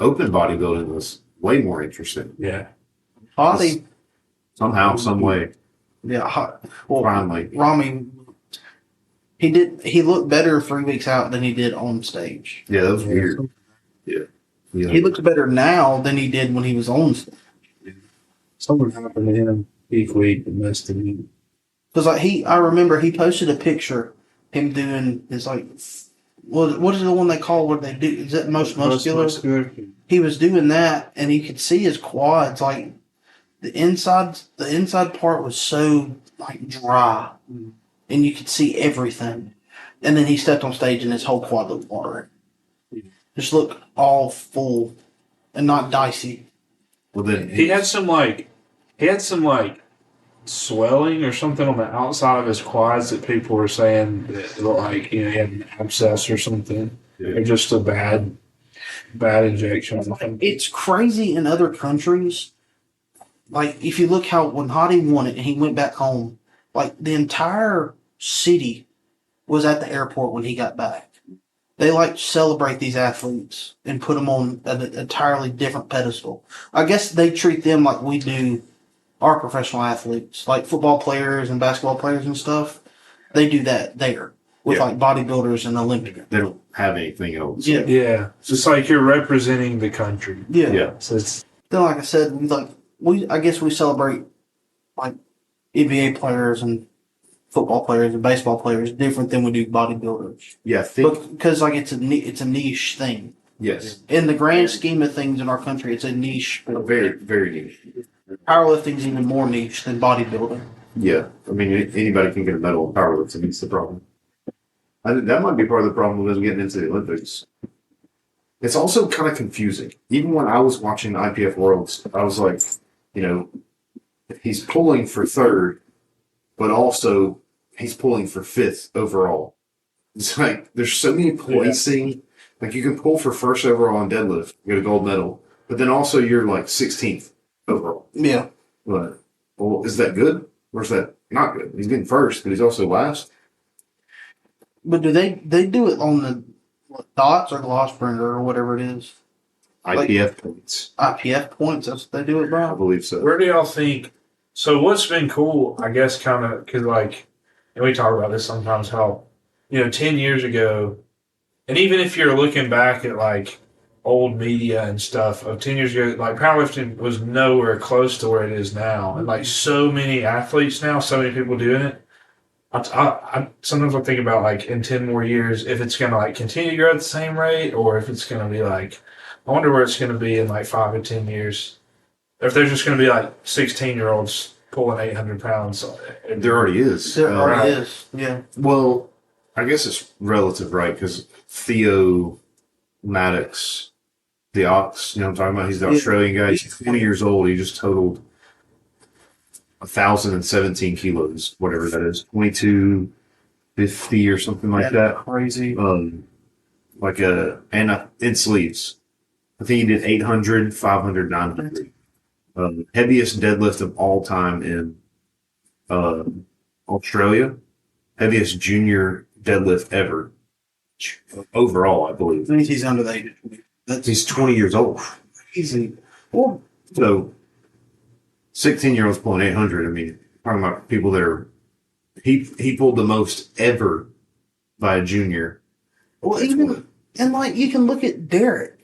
B: open bodybuilding was way more interesting.
A: yeah,
C: Hottie.
B: Somehow, some way,
C: Yeah. Well,
B: finally.
C: Rami, he looked better 3 weeks out than he did on stage.
B: Yeah, that was weird. Yeah.
C: He looks better now than he did when he was on stage.
A: something happened to him peak week that messed him up.
C: Because I remember he posted a picture, him doing his like, what is the one they call where they do? Is that most muscular? He was doing that, and you could see his quads. Like the inside part was so like dry, and you could see everything. And then he stepped on stage, and his whole quad looked watery. Just looked all full and not dicey.
B: Well, then
A: He had some swelling or something on the outside of his quads that people were saying that looked like he had an abscess or something, or just a bad injection.
C: It's crazy in other countries. Like, if you look how when Hottie won it and he went back home, like, the entire city was at the airport when he got back. They, like, celebrate these athletes and put them on an entirely different pedestal. I guess they treat them like we do our professional athletes, like football players and basketball players and stuff. They do that there with, like, bodybuilders and Olympians.
B: they don't have anything else.
C: Yeah.
A: Yeah, it's just like you're representing the country.
C: Yeah.
B: Yeah.
A: So it's
C: Then, like I said, I guess we celebrate like NBA players and football players and baseball players different than we do bodybuilders.
B: Yeah, I think,
C: Because like it's a niche thing.
B: yes.
C: In the grand scheme of things in our country, it's a niche sport.
B: Very, very niche.
C: Powerlifting's even more niche than bodybuilding.
B: Yeah. I mean, anybody can get a medal in powerlifting. That's the problem. I think that might be part of the problem with us getting into the Olympics. It's also kind of confusing. Even when I was watching the IPF Worlds, I was like, he's pulling for third, but also he's pulling for fifth overall. It's like there's so many placing. Like you can pull for first overall on deadlift, get a gold medal, but then also you're like 16th overall.
C: Yeah.
B: But well, is that good or is that not good? He's getting first, but he's also last.
C: But do they do it on the dots or Glossbringer or whatever it is?
B: IPF points,
C: IPF points. That's what they do it by.
B: I believe so.
A: Where do y'all think? So what's been cool, I guess, kind of because like, and we talk about this sometimes, how 10 years ago, and even if you're looking back at like old media and stuff of 10 years ago, like powerlifting was nowhere close to where it is now, and like so many athletes now, so many people doing it. I sometimes I think about like in 10 more years if it's gonna like continue to grow at the same rate, or if it's gonna be like, I wonder where it's gonna be in like 5 or 10 years. If there's just gonna be like 16-year-olds pulling 800 pounds.
B: There already is.
C: There already is. Yeah.
B: Well, I guess it's relative, right? Because Theo Maddox, the Ox, you know what I'm talking about? He's the Australian guy. He's 20 years old. He just totaled 1,017 kilos, whatever that is, 2250 or something like that.
C: Crazy.
B: In sleeves. I think he did 800, 500, 900. Heaviest deadlift of all time in Australia. Heaviest junior deadlift ever. Overall, I believe.
C: I think he's under the age of 20.
B: He's 20 years old.
C: Easy. Well,
B: So 16-year-olds pulling 800. I mean, talking about people that are he pulled the most ever by a junior.
C: well, even and like you can look at Derek,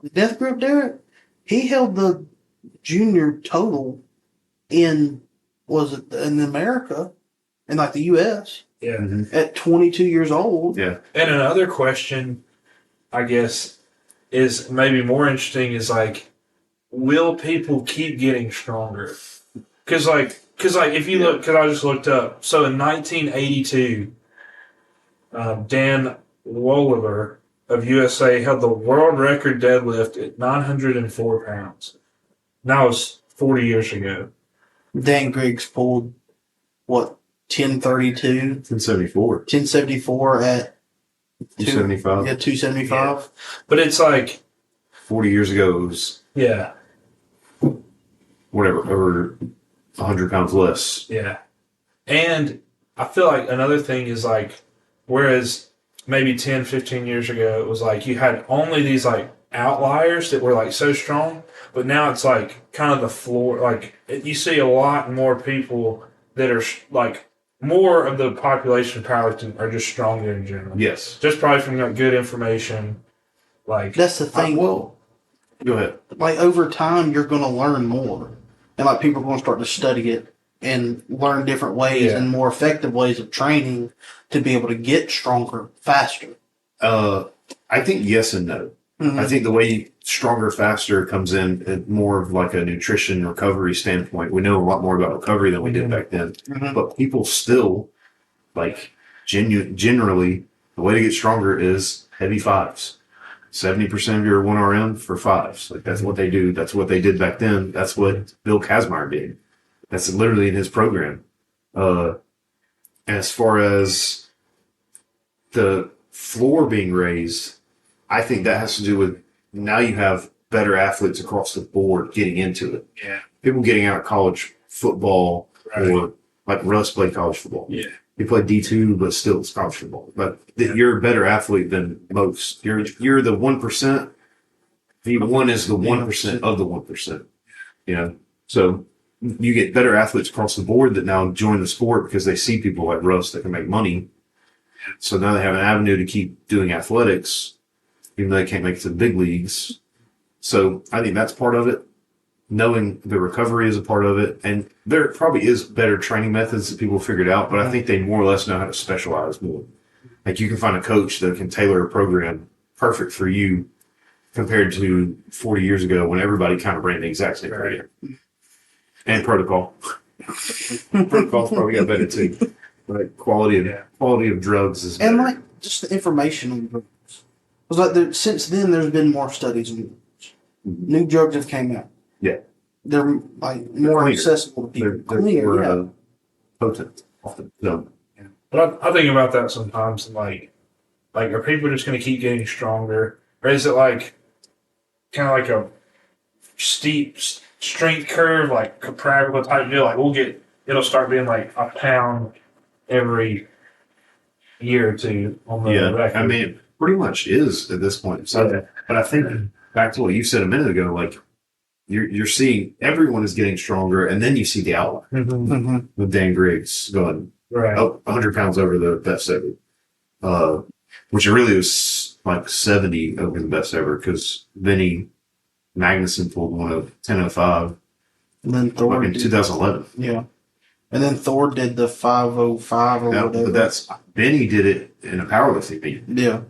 C: the Death Grip Derek. He held the junior total in America, in like the U.S.
A: Yeah.
C: at 22 years old.
B: Yeah.
A: And another question, I guess, is maybe more interesting is like, will people keep getting stronger? Because if you look, because I just looked up, so in 1982, Dan Wolliver of USA held the world record deadlift at 904 pounds. That was 40 years ago.
C: Dan Griggs pulled, what, 1032?
B: 1074.
C: 1074 at
B: 275.
C: Yeah, 275.
A: Yeah. But it's like
B: 40 years ago, it was whatever, over 100 pounds less.
A: Yeah. And I feel like another thing is like, whereas maybe 10, 15 years ago, it was like you had only these like outliers that were like so strong, but now it's like kind of the floor. Like you see a lot more people that are like more of the population of powerlifting are just stronger in general.
B: Yes.
A: Just probably from like, good information. Like
C: That's the thing.
B: Well, go ahead.
C: Like over time, you're going to learn more. And like people are going to start to study it and learn different ways and more effective ways of training to be able to get stronger faster.
B: I think yes and no.
C: Mm-hmm.
B: I think the way stronger, faster comes in at more of like a nutrition recovery standpoint. We know a lot more about recovery than we did back then.
C: Mm-hmm.
B: But people still, like, generally, the way to get stronger is heavy fives. 70% of your 1RM for fives. Like, that's what they do. That's what they did back then. That's what Bill Kazmaier did. That's literally in his program. As far as the floor being raised, I think that has to do with now you have better athletes across the board getting into it.
A: Yeah.
B: People getting out of college football
A: Right.
B: or like Russ played college football.
A: Yeah.
B: He played D2, but still it's college football. But you're a better athlete than most. You're the 1%. V1 is the 1% of the 1%. You know, so you get better athletes across the board that now join the sport because they see people like Russ that can make money. So now they have an avenue to keep doing athletics, even though they can't make it to the big leagues. So I think that's part of it. Knowing the recovery is a part of it. And there probably is better training methods that people figured out, but I think they more or less know how to specialize more. Like you can find a coach that can tailor a program perfect for you compared to 40 years ago when everybody kind of ran the exact same program. And protocol. Protocol's probably got better too. Like quality of drugs is better.
C: And like just the information on drugs. It's like since then there's been more studies on drugs. New drugs have came out.
B: Yeah.
C: They're like more
B: cleaner.
C: accessible to people.
B: They're
C: Cleaner,
B: more potent often. So,
A: But I think about that sometimes, and like Like, are people just going to keep getting stronger, or is it like kind of like a steep strength curve, like comparable type deal? Like, it'll start being like a pound every year or two on the record.
B: I mean, it pretty much is at this point. So, but I think back to what you said a minute ago, like you're seeing everyone is getting stronger, and then you see the outlier with Dan Griggs going up 100 pounds over the best ever, which really was like 70 over the best ever because Vinny Magnuson pulled one of 10:05.
C: And then Thor
B: in 2011.
C: Yeah. And then Thor did the 5:05 or whatever.
B: But Benny did it in a powerlifting meet.
C: Yeah.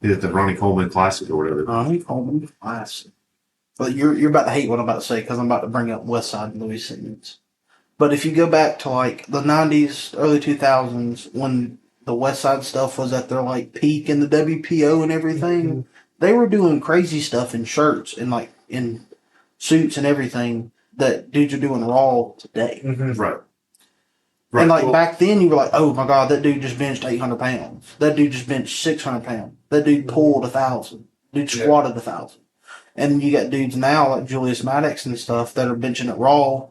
B: He did the Ronnie Coleman Classic or whatever.
C: Ronnie Coleman Classic. But you're about to hate what I'm about to say because I'm about to bring up Westside Louis Simmons. But if you go back to like the 90s, early 2000s, when the Westside stuff was at their like peak in the WPO and everything, they were doing crazy stuff in shirts and like in suits and everything that dudes are doing raw today.
B: Right.
C: And like back then, you were like, "Oh my God, that dude just benched 800 pounds. That dude just benched 600 pounds. That dude pulled 1,000. Dude squatted 1,000." And you got dudes now like Julius Maddox and stuff that are benching it raw,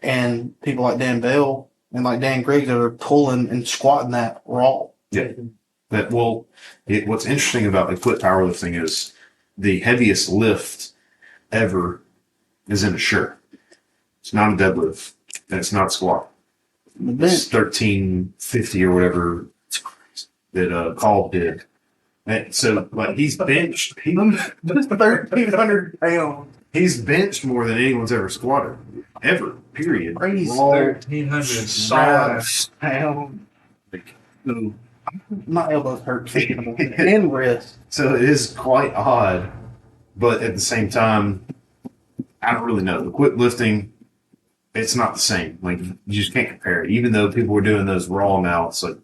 C: and people like Dan Bell and like Dan Griggs that are pulling and squatting that raw.
B: Yeah. What's interesting about the foot powerlifting is the heaviest lift ever is in a shirt. It's not a deadlift, and it's not a squat. It's 1350 or whatever that Paul did. And so, like, he's benched. He's
C: 1,300 pounds.
B: He's benched more than anyone's ever squatted. Ever. Period.
C: Crazy.
A: 1,300 solid
C: pounds. My elbows hurt thinking about it. And wrist.
B: So it is quite odd, but at the same time, I don't really know. The quit lifting, it's not the same. Like, you just can't compare it. Even though people were doing those raw now, it's like,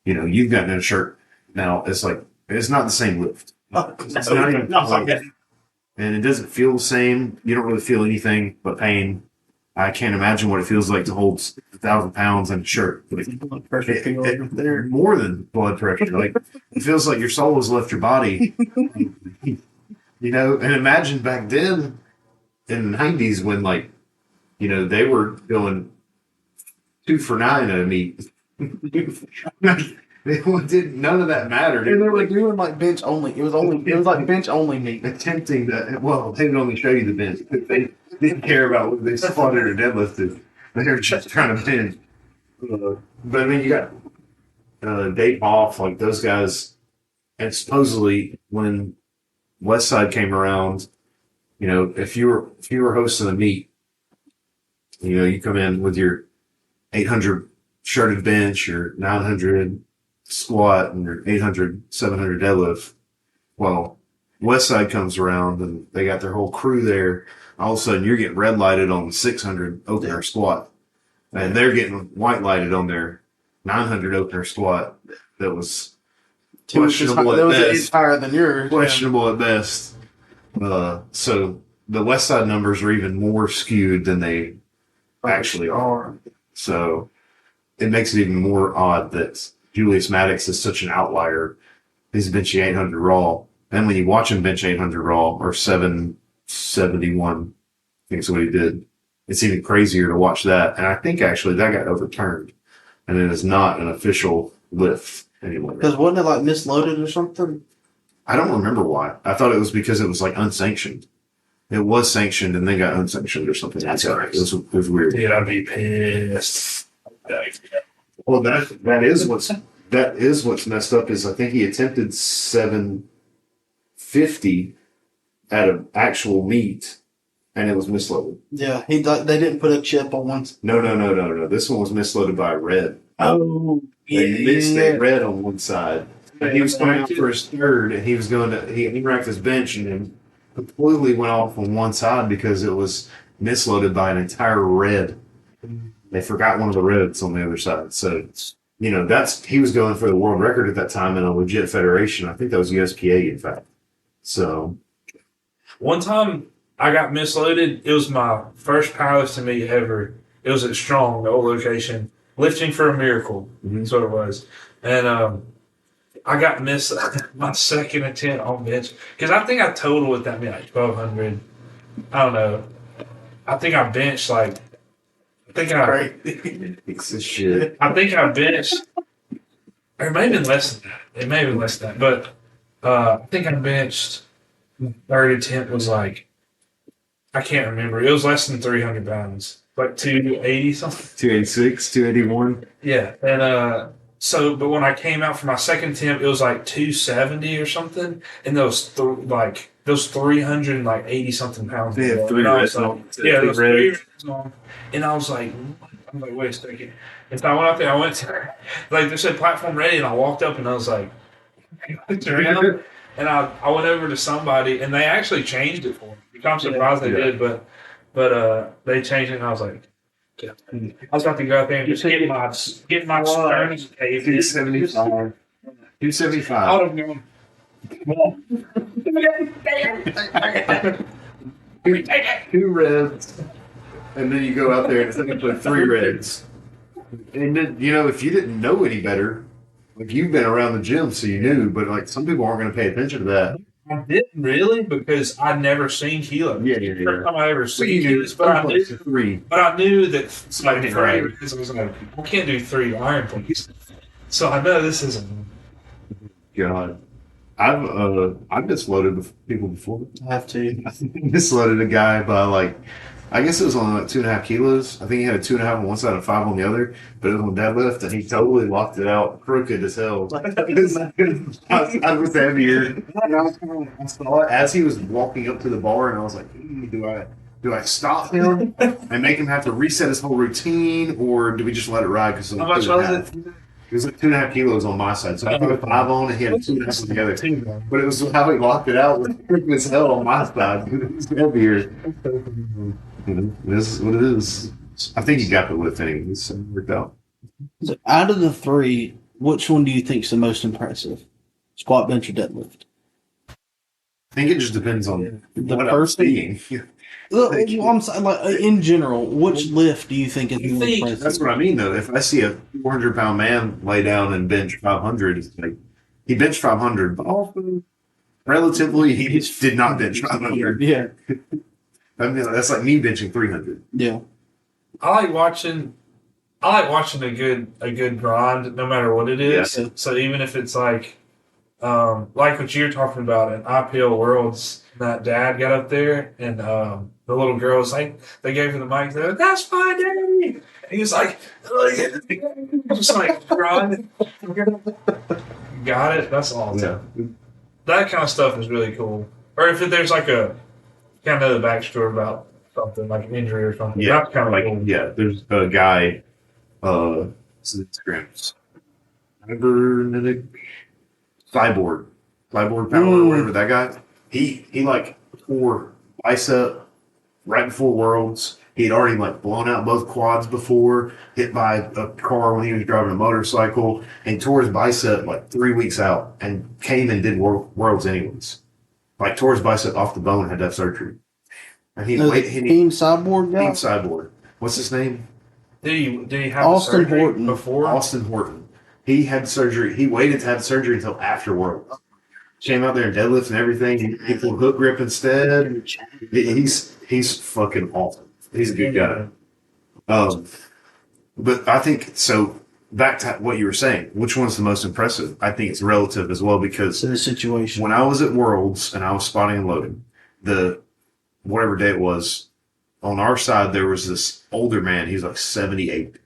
B: you've gotten in a shirt now. It's like, it's not the same lift. It's not even close. And it doesn't feel the same. You don't really feel anything but pain. I can't imagine what it feels like to hold 1,000 pounds in a shirt.
C: Blood pressure there.
B: More than blood pressure. Like, it feels like your soul has left your body. And imagine back then in the 90s when, like, they were going 2 for 9 at a meet. None of that mattered.
C: And they were doing like bench only. It was like bench only meet.
B: Attempting that. Well, they would only show you the bench. They didn't care about whether they squatted or deadlifted. They were just trying to bench. But I mean, you got Dave Off, like those guys. And supposedly, when Westside came around, if you were hosting a meet, you come in with your 800 shirted bench, your 900 squat, and your 800, 700 deadlift. Well, Westside comes around and they got their whole crew there. All of a sudden, you're getting red lighted on the 600 opener squat, and they're getting white lighted on their 900 opener squat. That was questionable at best.
C: It's higher than yours.
B: Questionable at best. So the Westside numbers are even more skewed than they actually are. So it makes it even more odd that Julius Maddox is such an outlier. He's benching 800 raw. And when you watch him bench 800 raw, or 771, I think is what he did, it's even crazier to watch that. And I think actually that got overturned. And it is not an official lift anymore.
C: Because wasn't it like misloaded or something?
B: I don't remember why. I thought it was because it was like unsanctioned. It was sanctioned and then got unsanctioned or something.
A: That's
B: like that. It was weird.
A: Dude, I'd be pissed.
B: Well, that is what's messed up is I think he attempted 750 at an actual meet, and it was misloaded.
C: Yeah, they didn't put a chip on one.
B: No. This one was misloaded by a red.
C: Oh,
B: They missed a red on one side. And he was coming out for his third, and he was going to he racked his bench, and then completely went off on one side because it was misloaded by an entire red. They forgot one of the reds on the other side. So, he was going for the world record at that time in a legit federation. I think that was USPA, in fact. So,
A: one time I got misloaded. It was my first powerlifting meet ever. It was at Strong, the old location, lifting for a miracle. That's what it was. And I got missed my second attempt on bench because I think I totaled with that like 1,200. I don't know. I think I benched like. I think
B: It's a shit.
A: I think I benched, or it may have been less than that. It may have been less than that, but I think I benched. Third attempt was like, I can't remember. It was less than 300 pounds, like 280 something.
B: 286, 281.
A: Yeah, and but when I came out for my second attempt, it was like 270 or something, and those 380 something pounds.
B: They had 3 reds on.
A: Yeah, those 3 reds on, and I was like, wait a second. And so I went up there. I went to like they said platform ready, and I walked up and I was like, around, and I went over to somebody, and they actually changed it for me. I'm surprised they did, but they changed it, and I was like. Yeah. I was about to go out there and just get my sternum caved.
B: 275. 275.
A: I would have gone.
B: Two reds, and then you go out there and it's like 3 reds. And then, if you didn't know any better, like you've been around the gym, so you knew, but like some people aren't going to pay attention to that.
A: I didn't really because I'd never seen kilos.
B: Yeah.
A: First time I ever seen kilos, but I knew that like 3 because I was like, I can't do 3 iron plates. So I know this isn't.
B: God, I've misloaded with people before.
C: I have to.
B: I misloaded a guy by like, I guess it was on like 2.5 kilos. I think he had a 2.5 on one side and 5 on the other, but it was on deadlift, and he totally locked it out crooked as hell. I was heavier. And I saw it as he was walking up to the bar, and I was like, do I stop him and make him have to reset his whole routine, or do we just let it ride? Because
A: How much was it?
B: It was like 2.5 kilos on my side. So I put a 5 on and he had a 2.5 on the other. But it was how he locked it out with freaking as hell on my side. It was heavier. This is what it is. I think he got the lift anyways. So it worked out.
C: So out of the 3, which one do you think is the most impressive? Squat, bench, or deadlift?
B: I think it just depends on
C: The
B: what
C: person?
B: I'm seeing.
C: Look, I'm saying, like, in general, which lift do you think is more impressive?
B: That's what I mean, though. If I see a 400-pound man lay down and bench 500, it's like he benched 500, but also relatively he did not bench 500.
C: Yeah.
B: I mean, that's like me benching 300.
C: Yeah.
A: I like watching a good grind, no matter what it is.
C: Yeah.
A: So even if it's like what you're talking about in IPF Worlds, that dad got up there and the little girl was like, they gave her the mic. They're like, "That's fine, Daddy." And he was like, just like grinding. Got it. That's awesome.
B: Yeah.
A: That kind of stuff is really cool. Or if there's like a kind of the backstory about something like an injury or something.
B: Yeah,
A: That's kind of
B: like
A: cool.
B: yeah. There's a guy. What's his Instagram? Cyborg Power, whatever that guy. He like tore bicep right before Worlds. He had already like blown out both quads before, hit by a car when he was driving a motorcycle, and tore his bicep like 3 weeks out, and came and did Worlds anyways. Like tore his bicep off the bone, had to have surgery. And
C: Team Cyborg guy?
B: Team Cyborg. What's his name?
A: Did he have
C: Austin
A: surgery
C: Horton.
A: before?
B: Austin Horton. He had surgery. He waited to have surgery until after Worlds. Came out there and deadlifts and everything. He pulled hook grip instead. He's fucking awesome. He's a good guy. But I think so. Back to what you were saying, which one's the most impressive? I think it's relative as well because
C: To the situation.
B: when I was at Worlds and I was spotting and loading, whatever day it was, on our side there was this older man. He's like 78.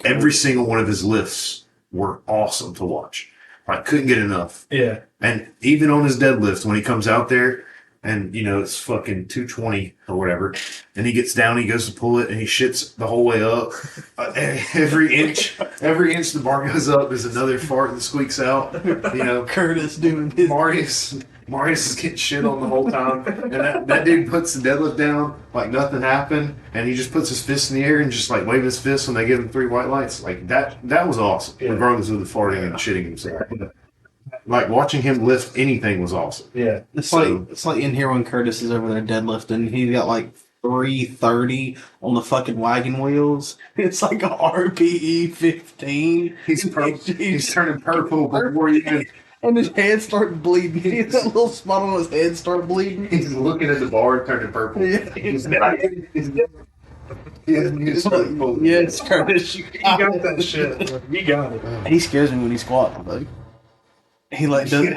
B: Every single one of his lifts were awesome to watch. I couldn't get enough.
A: Yeah.
B: And even on his deadlift, when he comes out there and, it's fucking 220 or whatever, and he gets down, he goes to pull it, and he shits the whole way up. Every inch the bar goes up, there's another fart that squeaks out.
C: Curtis doing his.
B: Marius is getting shit on the whole time. And that dude puts the deadlift down like nothing happened, and he just puts his fist in the air and just like waving his fist when they give him 3 white lights. Like that was awesome, regardless of the farting and shitting himself. Like watching him lift anything was awesome.
A: Yeah.
C: It's like in here when Curtis is over there deadlifting. He got like 330 on the fucking wagon wheels. It's like a RPE 15.
B: He's turning purple before he even.
C: And his head started bleeding. He had that little spot on his head started bleeding.
B: He's looking at the bar, turning purple.
C: Yeah.
A: Yes, Curtis, you got that shit. You got it.
C: He scares me when he squats, though. He like does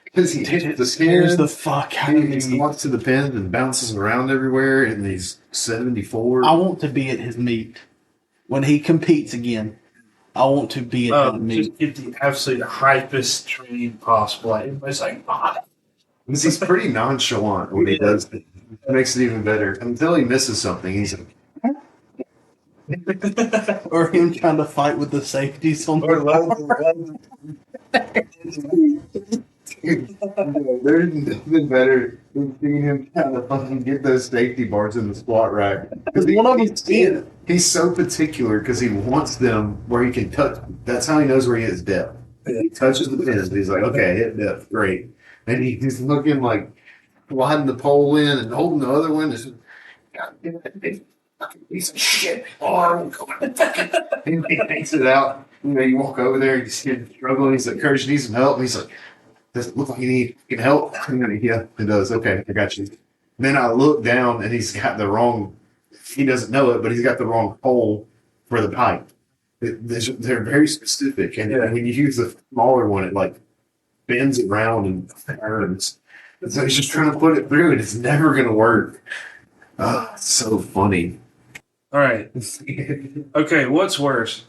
B: because he hits the
C: scares
B: scares
C: the fuck out of
B: He
C: me.
B: walks to the pins and bounces around everywhere, and he's 74.
C: I want to be at his meet when he competes again. I want to be at his meet.
A: Just get the absolute hypest training possible. Like, everybody's like,
B: Because he's pretty nonchalant when he does it. It makes it even better. Until he misses something, he's like,
C: Or him trying to fight with the safeties on the
B: there's nothing better than seeing him trying to fucking get those safety bars in the squat rack.
C: Because one of them's in.
B: He's so particular because he wants them where he can touch. That's how he knows where he hits depth. He touches the pins. He's like, okay, hit depth, great. And he's looking like sliding the pole in and holding the other one. Just, God damn it, piece of shit. Oh, I won't go in. He takes it out. You know, you walk over there, you see him struggling. He's like, Courage, you need some help. And he's like, does it look like you need help? Yeah, it does. Okay, I got you. Then I look down and he's got the wrong, he doesn't know it, but he's got the wrong hole for the pipe. They're very specific. And when you use the smaller one, it like bends around and turns. And so he's just trying to put it through and it's never going to work. Oh, it's so funny.
A: all right. Okay, what's worse?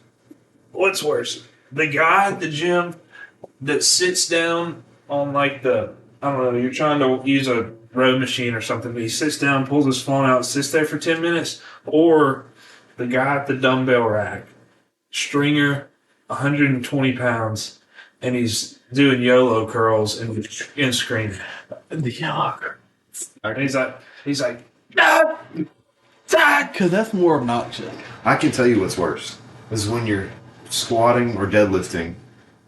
A: What's worse? The guy at the gym that sits down on like the, I don't know, you're trying to use a row machine or something, but he sits down, pulls his phone out, sits there for 10 minutes, or the guy at the dumbbell rack, stringer, 120 pounds, and he's doing YOLO curls and screaming.
C: The yuck.
A: And he's like, no!
C: Because that's more obnoxious.
B: I can tell you what's worse is when you're squatting or deadlifting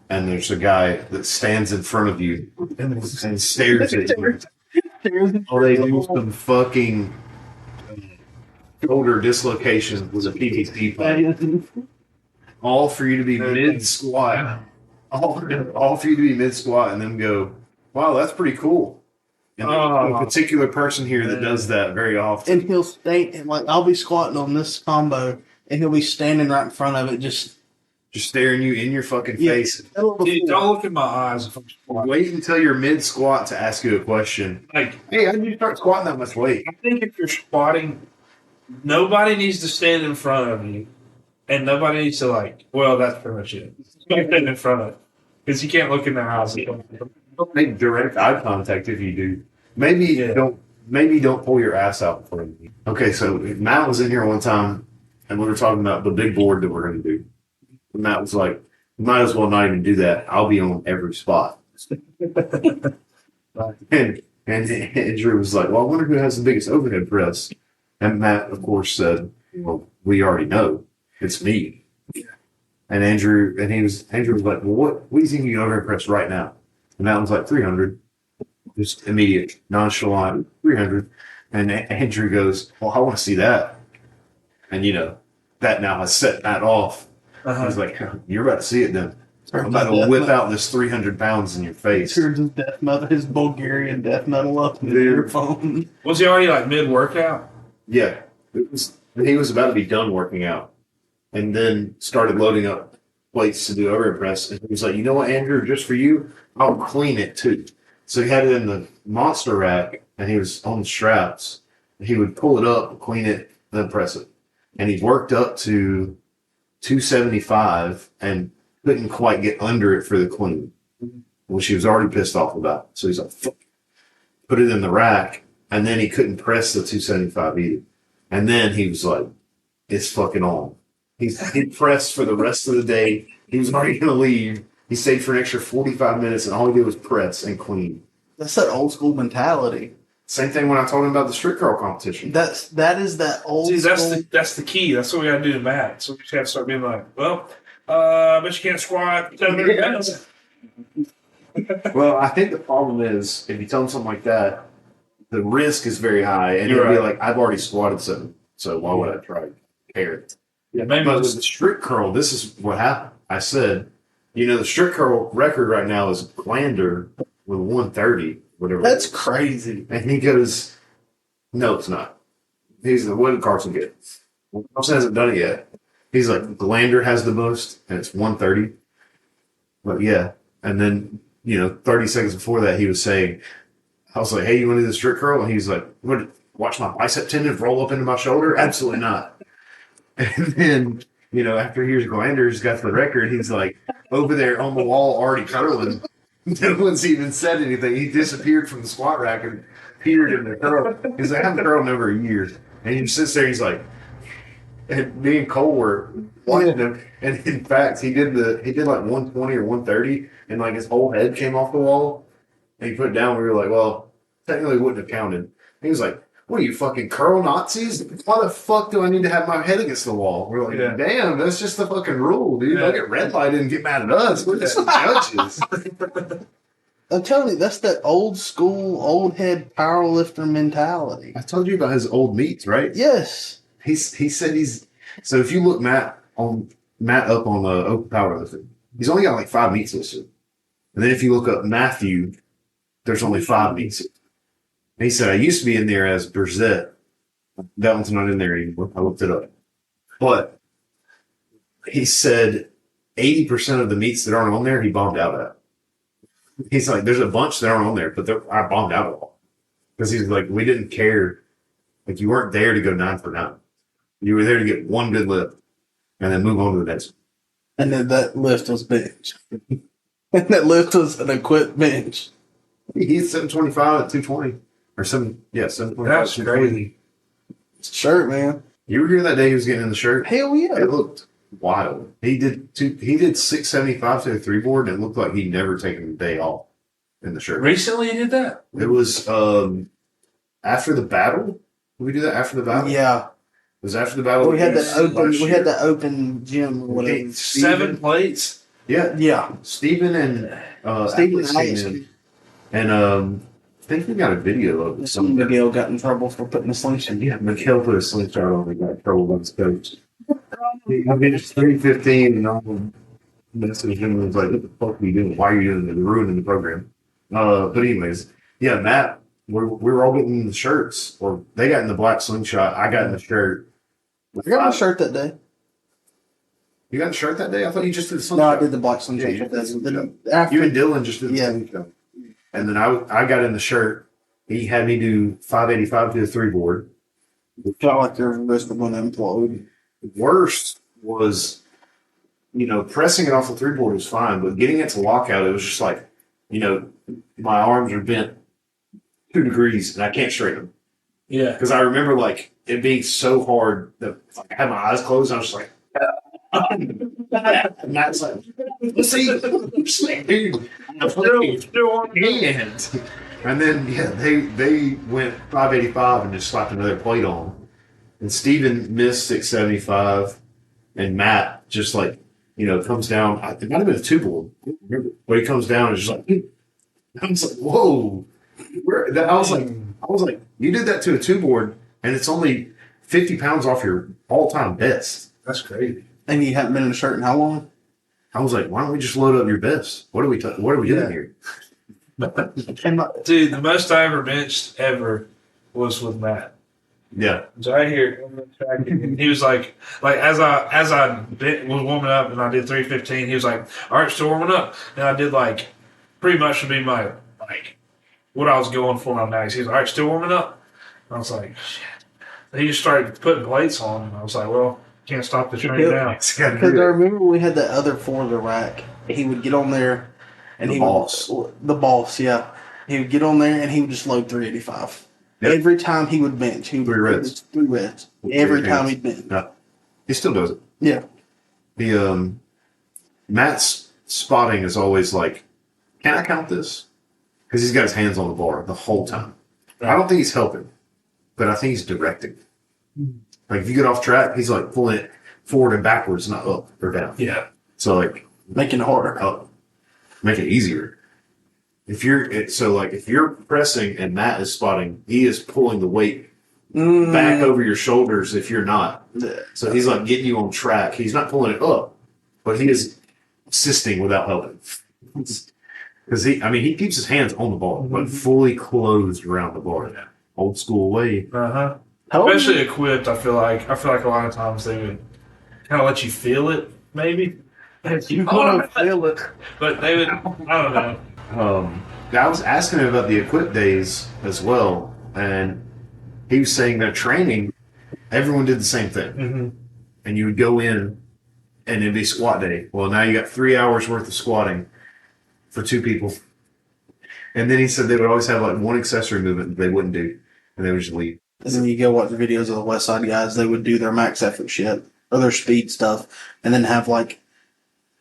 B: and there's a guy that stands in front of you and stares at you. Or they do some fucking shoulder dislocation with a PVC pipe. All for you to be mid squat. All for you to be mid squat and then go, wow, that's pretty cool. And there's a particular person here that does that very often.
C: And he'll stay, like, I'll be squatting on this combo, and he'll be standing right in front of it, just
B: staring you in your fucking face.
A: Dude, don't look in my eyes if I'm squatting.
B: Wait until you're mid squat to ask you a question.
A: Like,
B: hey, how did you start squatting that much weight?
A: I think if you're squatting, nobody needs to stand in front of you. And nobody needs to, like, well, that's pretty much it. Stand in front of it. Because you can't look in their eyes.
B: Don't make direct eye contact if you do. Maybe don't pull your ass out before you. Okay, so Matt was in here one time and we were talking about the big board that we're going to do. And Matt was like, you might as well not even do that. I'll be on every spot. and Andrew was like, well, I wonder who has the biggest overhead press. And Matt, of course, said, well, we already know. It's me. And Andrew was like, well, what do you think you can overhead press right now? And Matt was like, 300. Just immediate, nonchalant, 300. And Andrew goes, well, I want to see that. And, you know, that now has set Matt off. He's like, you're about to see it then. I'm about to whip out this 300 pounds in your face.
C: turns his death metal, his Bulgarian death metal up in his earphone.
A: Was he already, like, mid-workout?
B: Yeah. He was about to be done working out. And then started loading up plates to do overhead press. And he was like, you know what, Andrew, just for you, I'll clean it too. So he had it in the monster rack, and he was on the straps. He would pull it up, clean it, then press it. And he worked up to 275 and couldn't quite get under it for the clean, which he was already pissed off about. So he's like, fuck. Put it in the rack, and then he couldn't press the 275 either. And then he was like, it's fucking on. He pressed for the rest of the day. He was already going to leave. He stayed for an extra 45 minutes, and all he did was press and clean.
C: That's that old school mentality.
B: Same thing when I told him about the street curl competition.
C: That is that old
A: See,
C: school.
A: that's the key. That's what we got to do to Matt. So we just have to start being like, well, I bet you can't squat 700 pounds.
B: Well, I think the problem is if you tell him something like that, the risk is very high, and
A: You're
B: it'd be
A: right.
B: like I've already squatted 7, so why would I try to compare it?
A: Yeah, maybe
B: But with the strict curl, this is what happened. I said, the strict curl record right now is Glander with 130, whatever.
C: That's
B: it is.
C: crazy.
B: And he goes, no, it's not. He's the what did Carson get? Carson hasn't done it yet. He's like, Glander has the most, and it's 130. But yeah. And then, 30 seconds before that, he was saying, I was like, hey, you want to do the strict curl? And he's like, what? Watch my bicep tendon roll up into my shoulder? Absolutely not. And then, after he hears Glander's got the record, he's like, over there on the wall already curling. No one's even said anything. He disappeared from the squat rack and peered in the curl. He's like, I haven't curled in over a year. And he sits there, he's like, and me and Cole were watching him. And in fact, he did like 120 or 130, and like his whole head came off the wall. And he put it down. We were like, well, technically it wouldn't have counted. And he was like, what are you, fucking curl Nazis? Why the fuck do I need to have my head against the wall? We're like, damn, that's just the fucking rule, dude. Don't get red lighted and get mad at us. We're just judges.
C: I'm telling you, that's that old school, old head powerlifter mentality.
B: I told you about his old meets, right?
C: Yes.
B: He said so if you look Matt up on Open Powerlifting, he's only got like 5 meets listed. And then if you look up Matthew, there's only 5 meets. And he said, I used to be in there as Berzette. That one's not in there anymore. I looked it up. But he said 80% of the meets that aren't on there, he bombed out at. He's like, there's a bunch that aren't on there, but I bombed out at all. Because he's like, we didn't care. Like, you weren't there to go 9 for 9. You were there to get one good lift and then move on to the next one.
C: And then that lift was bench. And that lift was an equipped bench.
B: He's 725 at 220. Or 725.
A: That's crazy.
C: Shirt, man.
B: You were here that day he was getting in the shirt?
C: Hell yeah.
B: It looked wild. He did 675 to the 3 board, and it looked like he'd never taken a day off in the shirt.
A: Recently you did that?
B: It was after the battle. Did we do that after the battle?
C: Yeah.
B: It was after the battle.
C: We had
B: last
C: that
B: year.
C: open gym or whatever.
B: Okay,
A: 7 plates?
B: Yeah.
C: Yeah.
B: Steven and
C: Steven
B: Alex
C: and
B: came
C: Alex.
B: in. And I think we got a video of it.
C: Some Miguel got in trouble for putting a slingshot.
B: Yeah, Miguel put a slingshot on and got in trouble by his coach. I mean, it's 3:15 and all messaged him and was like, what the fuck are you doing? Why are you doing it? You're ruining the program. But anyways, yeah, Matt, we were all getting the shirts, or they got in the black slingshot. I got in the shirt.
C: I got my shirt that day.
B: You got the shirt that day? I thought you just did the
C: No,
B: slingshot.
C: I did the black slingshot.
B: Yeah, you did the slingshot.
C: After,
B: You and Dylan just did the
C: Yeah.
B: slingshot. And then I got in the shirt. He had me do 585 to the 3 board.
C: felt like your wrist was going to implode.
B: Worst was, pressing it off the 3 board was fine, but getting it to lockout, it was just like, my arms are bent 2 degrees and I can't straighten them.
A: Yeah.
B: Because I remember like it being so hard that I had my eyes closed and I was just like, and Matt's like, see, dude, I'm still on hand. And then they went 585 and just slapped another plate on. And Steven missed 675, and Matt just comes down. It might have been a 2 board, but he comes down and is just like, I was like, whoa. I was like, you did that to a 2 board, and it's only 50 pounds off your all-time best.
A: That's crazy.
C: And you haven't been in a shirt in how long?
B: I was like, why don't we just load up your best? What are we doing here?
A: Dude, the most I ever benched ever was with Matt.
B: Yeah.
A: So I hear he was like as I was warming up and I did 315, he was like, all right, still warming up. And I did pretty much to be my what I was going for on that. He was like, all right, still warming up. And I was like, shit. He just started putting plates on and I was like, well, can't stop the train now.
C: Because I remember when we had that other for the rack. He would get on there and the boss, yeah. He would get on there and he would just load 385. Yep. Every time he would bench, he would
B: 3 reds.
C: 3 reds. Every time he'd bench.
B: Yeah. He still does it.
C: Yeah.
B: The Matt's spotting is always like, can I count this? Because he's got his hands on the bar the whole time. I don't think he's helping, but I think he's directing. Like if you get off track, he's like pulling it forward and backwards, not up or down.
A: Yeah.
B: So like
C: Making it harder.
B: up, make it easier. if you're pressing and Matt is spotting, he is pulling the weight back over your shoulders if you're not. So he's like getting you on track. He's not pulling it up, but he is assisting without helping. Because he keeps his hands on the bar, but fully closed around the bar. Old school way.
A: Especially equipped, I feel like a lot of times they would kind of let you feel it, maybe.
C: You want to feel it.
A: But they would, I don't know.
B: I was asking him about the equip days as well, and he was saying their training, everyone did the same thing. And you would go in, and it'd be squat day. Well, now you got 3 hours worth of squatting for 2 people. And then he said they would always have like one accessory movement that they wouldn't do, and they would just leave.
C: And then you go watch the videos of the West Side guys, they would do their max effort shit, or their speed stuff, and then have like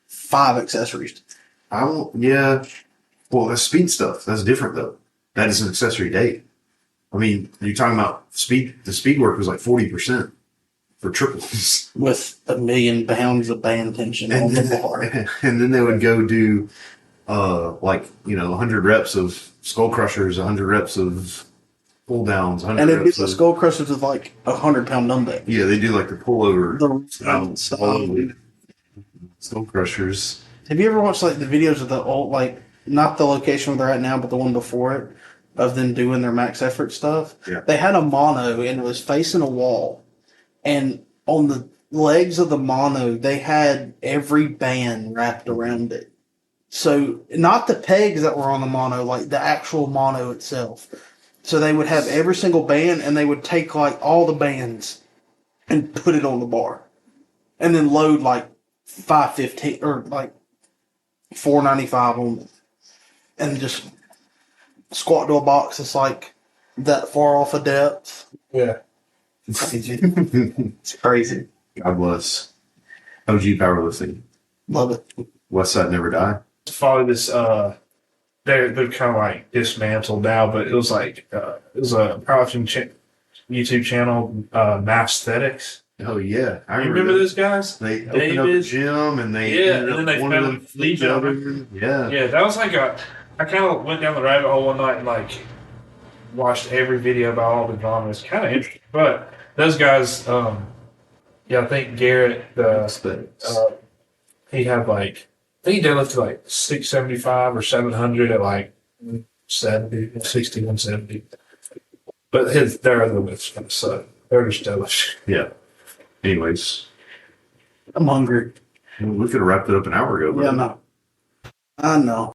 C: 5 accessories.
B: Well, that's speed stuff. That's different, though. That is an accessory day. I mean, you're talking about speed. The speed work was like 40% for triples.
C: With 1,000,000 pounds of band tension on the bar.
B: And then they would go do, 100 reps of skull crushers, 100 reps of pull downs, 100
C: and it'd be
B: reps
C: the
B: of...
C: skull crushers with like 100-pound dumbbell.
B: Yeah, they do like the pullover.
C: The
B: skull crushers.
C: Have you ever watched like the videos of the old, like, not the location where they're at now, but the one before it, of them doing their max effort stuff?
B: Yeah.
C: They had a mono and it was facing a wall, and on the legs of the mono, they had every band wrapped around it. So not the pegs that were on the mono, like the actual mono itself. So they would have every single band, and they would take like all the bands and put it on the bar, and then load like 515 or like 495 on it, and just squat to a box that's like that far off of depth.
A: Yeah.
C: It's crazy.
B: God bless. OG powerlifting.
C: Love it.
B: West Side Never Die.
A: To follow this, they're kind of like dismantled now, but it was a powerlifting YouTube channel, Mathsthetics.
B: Oh yeah, I
A: You remember those guys?
B: They opened up a gym and they
A: and then they found each other.
B: Yeah,
A: that was like I kind of went down the rabbit hole one night and like watched every video about all the drama. It's kind of interesting, but those guys, I think Garrett, he had like, I think he deadlifted like 675 or 700 at like 60, 170. But their other lifts kind of suck. They're just devilish.
B: Yeah. Anyways,
C: I'm hungry.
B: we could have wrapped it up an hour ago.
C: Yeah, no. I know.